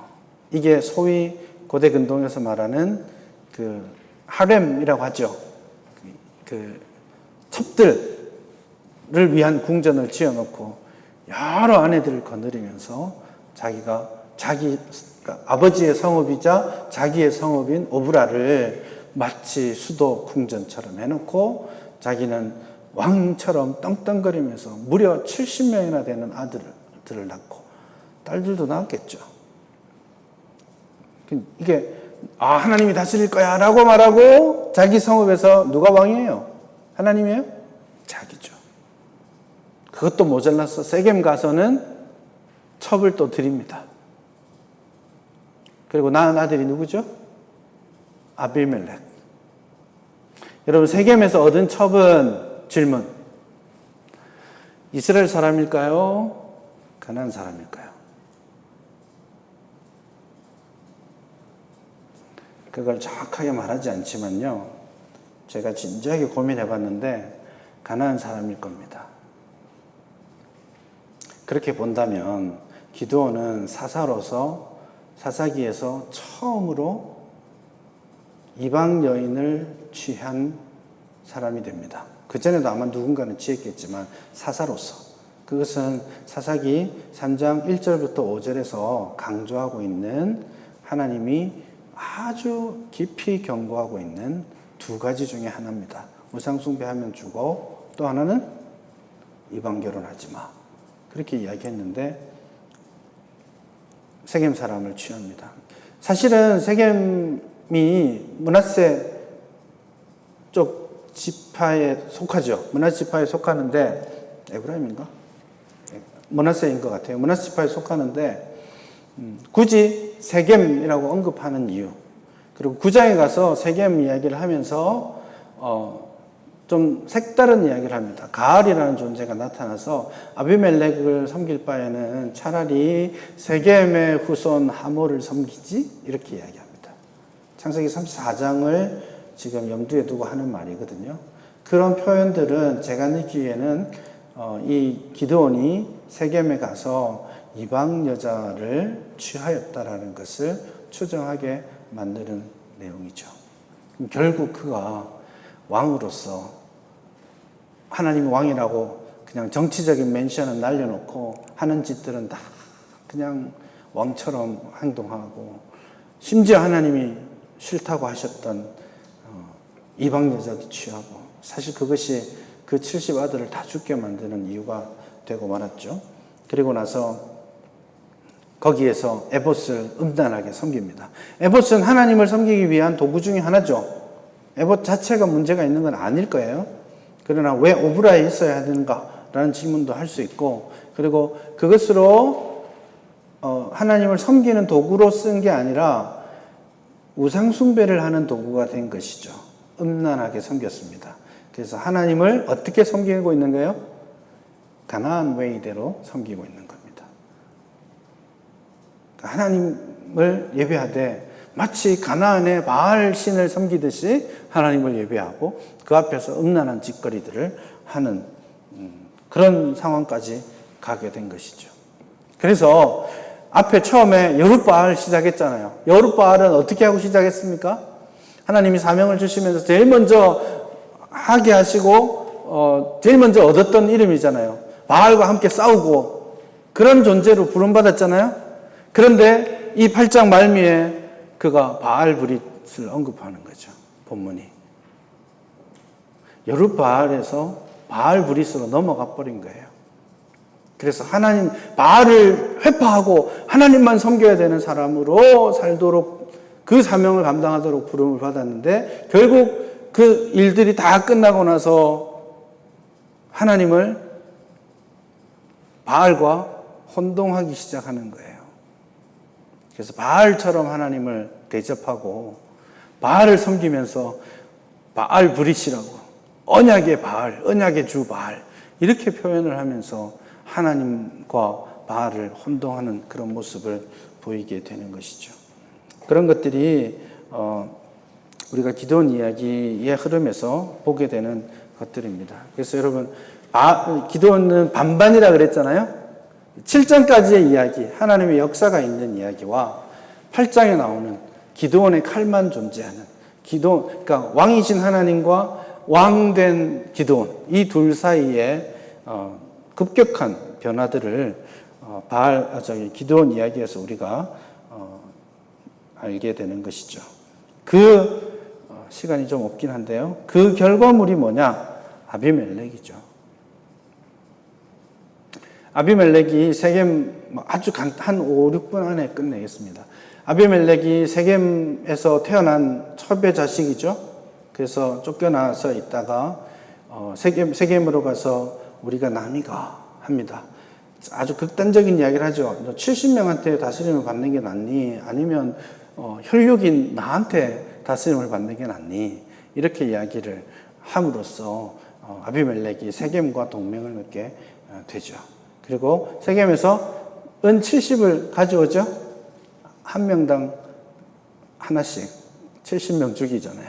[SPEAKER 1] 이게 소위 고대 근동에서 말하는 그 하렘이라고 하죠. 그 첩들을 위한 궁전을 지어놓고 여러 아내들을 거느리면서 자기가 아버지의 성읍이자 자기의 성읍인 오브라를 마치 수도 궁전처럼 해놓고 자기는 왕처럼 떵떵거리면서 무려 70명이나 되는 아들을 낳고 딸들도 낳았겠죠. 이게 하나님이 다스릴 거야 라고 말하고 자기 성읍에서 누가 왕이에요? 하나님이에요? 자기죠. 그것도 모자라서 세겜 가서는 첩을 또 드립니다. 그리고 낳은 아들이 누구죠? 아비멜렉. 여러분 세겜에서 얻은 첩은 질문. 이스라엘 사람일까요? 가나안 사람일까요? 그걸 정확하게 말하지 않지만요. 제가 진지하게 고민해 봤는데 가나안 사람일 겁니다. 그렇게 본다면 기드온은 사사로서 사사기에서 처음으로 이방 여인을 취한 사람이 됩니다. 그전에도 아마 누군가는 취했겠지만 사사로서. 그것은 사사기 3장 1절부터 5절에서 강조하고 있는 하나님이 아주 깊이 경고하고 있는 두 가지 중에 하나입니다. 우상 숭배하면 죽어. 또 하나는 이방 결혼하지 마. 그렇게 이야기했는데 세겜 사람을 취합니다. 사실은 세겜이 므낫세 쪽 지파에 속하죠. 므낫세 지파에 속하는데 에브라임인가? 므낫세인 것 같아요. 므낫세 지파에 속하는데 굳이 세겜이라고 언급하는 이유, 그리고 9장에 가서 세겜 이야기를 하면서 좀 색다른 이야기를 합니다. 가알이라는 존재가 나타나서 아비멜렉을 섬길 바에는 차라리 세겜의 후손 하모를 섬기지 이렇게 이야기합니다. 창세기 34장을 지금 염두에 두고 하는 말이거든요. 그런 표현들은 제가 느끼기에는 이 기드온이 세겜에 가서 이방 여자를 취하였다라는 것을 추정하게 만드는 내용이죠. 결국 그가 왕으로서 하나님이 왕이라고 그냥 정치적인 멘션은 날려놓고 하는 짓들은 다 그냥 왕처럼 행동하고, 심지어 하나님이 싫다고 하셨던 이방 여자도 취하고, 사실 그것이 그 70 아들을 다 죽게 만드는 이유가 되고 말았죠. 그리고 나서 거기에서 에봇을 음란하게 섬깁니다. 에봇은 하나님을 섬기기 위한 도구 중에 하나죠. 에봇 자체가 문제가 있는 건 아닐 거예요. 그러나 왜 오브라에 있어야 하는가라는 질문도 할 수 있고, 그리고 그것으로 하나님을 섬기는 도구로 쓴 게 아니라 우상 숭배를 하는 도구가 된 것이죠. 음란하게 섬겼습니다. 그래서 하나님을 어떻게 섬기고 있는 거예요? 가나안 웨이대로 섬기고 있는 겁니다. 하나님을 예배하되 마치 가나안의 바알 신을 섬기듯이 하나님을 예배하고 그 앞에서 음란한 짓거리들을 하는 그런 상황까지 가게 된 것이죠. 그래서 앞에 처음에 여룻바알 시작했잖아요. 여룻바알은 어떻게 하고 시작했습니까? 하나님이 사명을 주시면서 제일 먼저 하게 하시고 제일 먼저 얻었던 이름이잖아요. 바알과 함께 싸우고 그런 존재로 부름받았잖아요. 그런데 이 8장 말미에 그가 바알브릿을 언급하는 거죠. 본문이. 여룻바알에서 바알브릿으로 넘어가 버린 거예요. 그래서 하나님, 바알을 회파하고 하나님만 섬겨야 되는 사람으로 살도록 그 사명을 감당하도록 부름을 받았는데 결국 그 일들이 다 끝나고 나서 하나님을 바알과 혼동하기 시작하는 거예요. 그래서 바알처럼 하나님을 대접하고 바알을 섬기면서 바알브릿이라고 언약의 바알, 언약의 주 바알 이렇게 표현을 하면서 하나님과 바알을 혼동하는 그런 모습을 보이게 되는 것이죠. 그런 것들이 우리가 기도원 이야기의 흐름에서 보게 되는 것들입니다. 그래서 여러분 기도원은 반반이라 그랬잖아요. 7장까지의 이야기, 하나님의 역사가 있는 이야기와 8장에 나오는 기도원의 칼만 존재하는 그러니까 왕이신 하나님과 왕된 기도원 이 둘 사이에 급격한 변화들을 기도원 이야기에서 우리가 알게 되는 것이죠. 그 시간이 좀 없긴 한데요. 그 결과물이 뭐냐? 아비멜렉이죠. 아비멜렉이 세겜 아주 한 5, 6분 안에 끝내겠습니다. 아비멜렉이 세겜에서 태어난 첩의 자식이죠. 그래서 쫓겨나서 있다가 세겜으로 가서 우리가 남이가 합니다. 아주 극단적인 이야기를 하죠. 70명한테 다스림을 받는 게 낫니? 아니면 혈육인 나한테 다스림을 받는 게 낫니? 이렇게 이야기를 함으로써 아비멜렉이 세겜과 동맹을 맺게 되죠. 그리고 세겜에서 은 70을 가져오죠. 한 명당 하나씩 70명 죽이잖아요.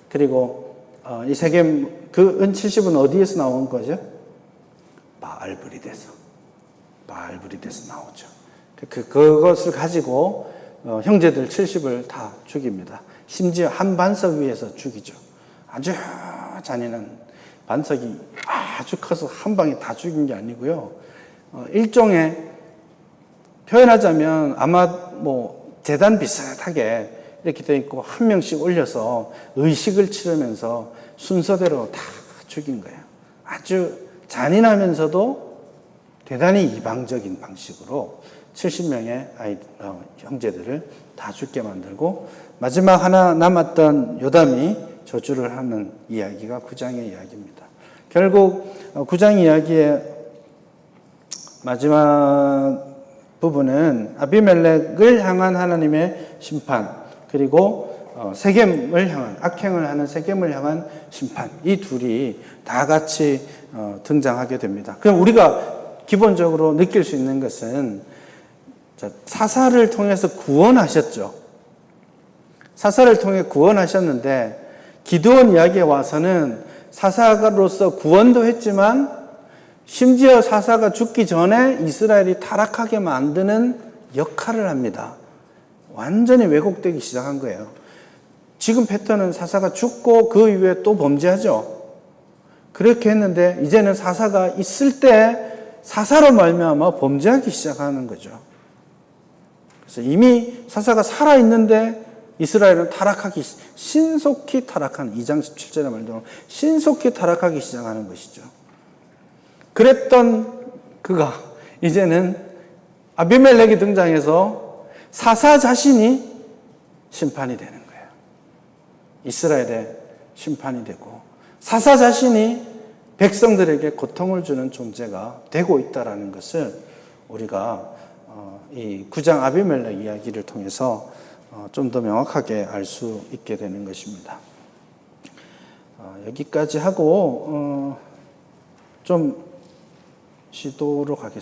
[SPEAKER 1] 그리고 이 세겜 그 은 70은 어디에서 나온 거죠? 바알브릿에서 나오죠. 그것을 가지고 형제들 70을 다 죽입니다. 심지어 한 반석 위에서 죽이죠. 아주 잔인한 반석이 아주 커서 한 방에 다 죽인 게 아니고요. 일종의 표현하자면 아마 재단 비슷하게 이렇게 돼 있고 한 명씩 올려서 의식을 치르면서 순서대로 다 죽인 거예요. 아주 잔인하면서도 대단히 이방적인 방식으로 70명의 형제들을 다 죽게 만들고 마지막 하나 남았던 요담이 저주를 하는 이야기가 9장의 이야기입니다. 결국 9장 이야기의 마지막 부분은 아비멜렉을 향한 하나님의 심판 그리고 세겜을 향한 악행을 하는 세겜을 향한 심판 이 둘이 다 같이 등장하게 됩니다. 그럼 우리가 기본적으로 느낄 수 있는 것은 사사를 통해서 구원하셨죠. 사사를 통해 구원하셨는데 기드온 이야기에 와서는 사사로서 구원도 했지만 심지어 사사가 죽기 전에 이스라엘이 타락하게 만드는 역할을 합니다. 완전히 왜곡되기 시작한 거예요. 지금 패턴은 사사가 죽고 그 이후에 또 범죄하죠. 그렇게 했는데 이제는 사사가 있을 때 사사로 말미암아 범죄하기 시작하는 거죠. 그래서 이미 사사가 살아있는데 이스라엘은 신속히 타락하는 2장 17절의 말대로 신속히 타락하기 시작하는 것이죠. 그랬던 그가 이제는 아비멜렉이 등장해서 사사 자신이 심판이 되는 거예요. 이스라엘의 심판이 되고 사사 자신이 백성들에게 고통을 주는 존재가 되고 있다는 것을 우리가 이 9장 아비멜렉 이야기를 통해서 좀 더 명확하게 알 수 있게 되는 것입니다. 여기까지 하고 좀 쉬도록 하겠습니다.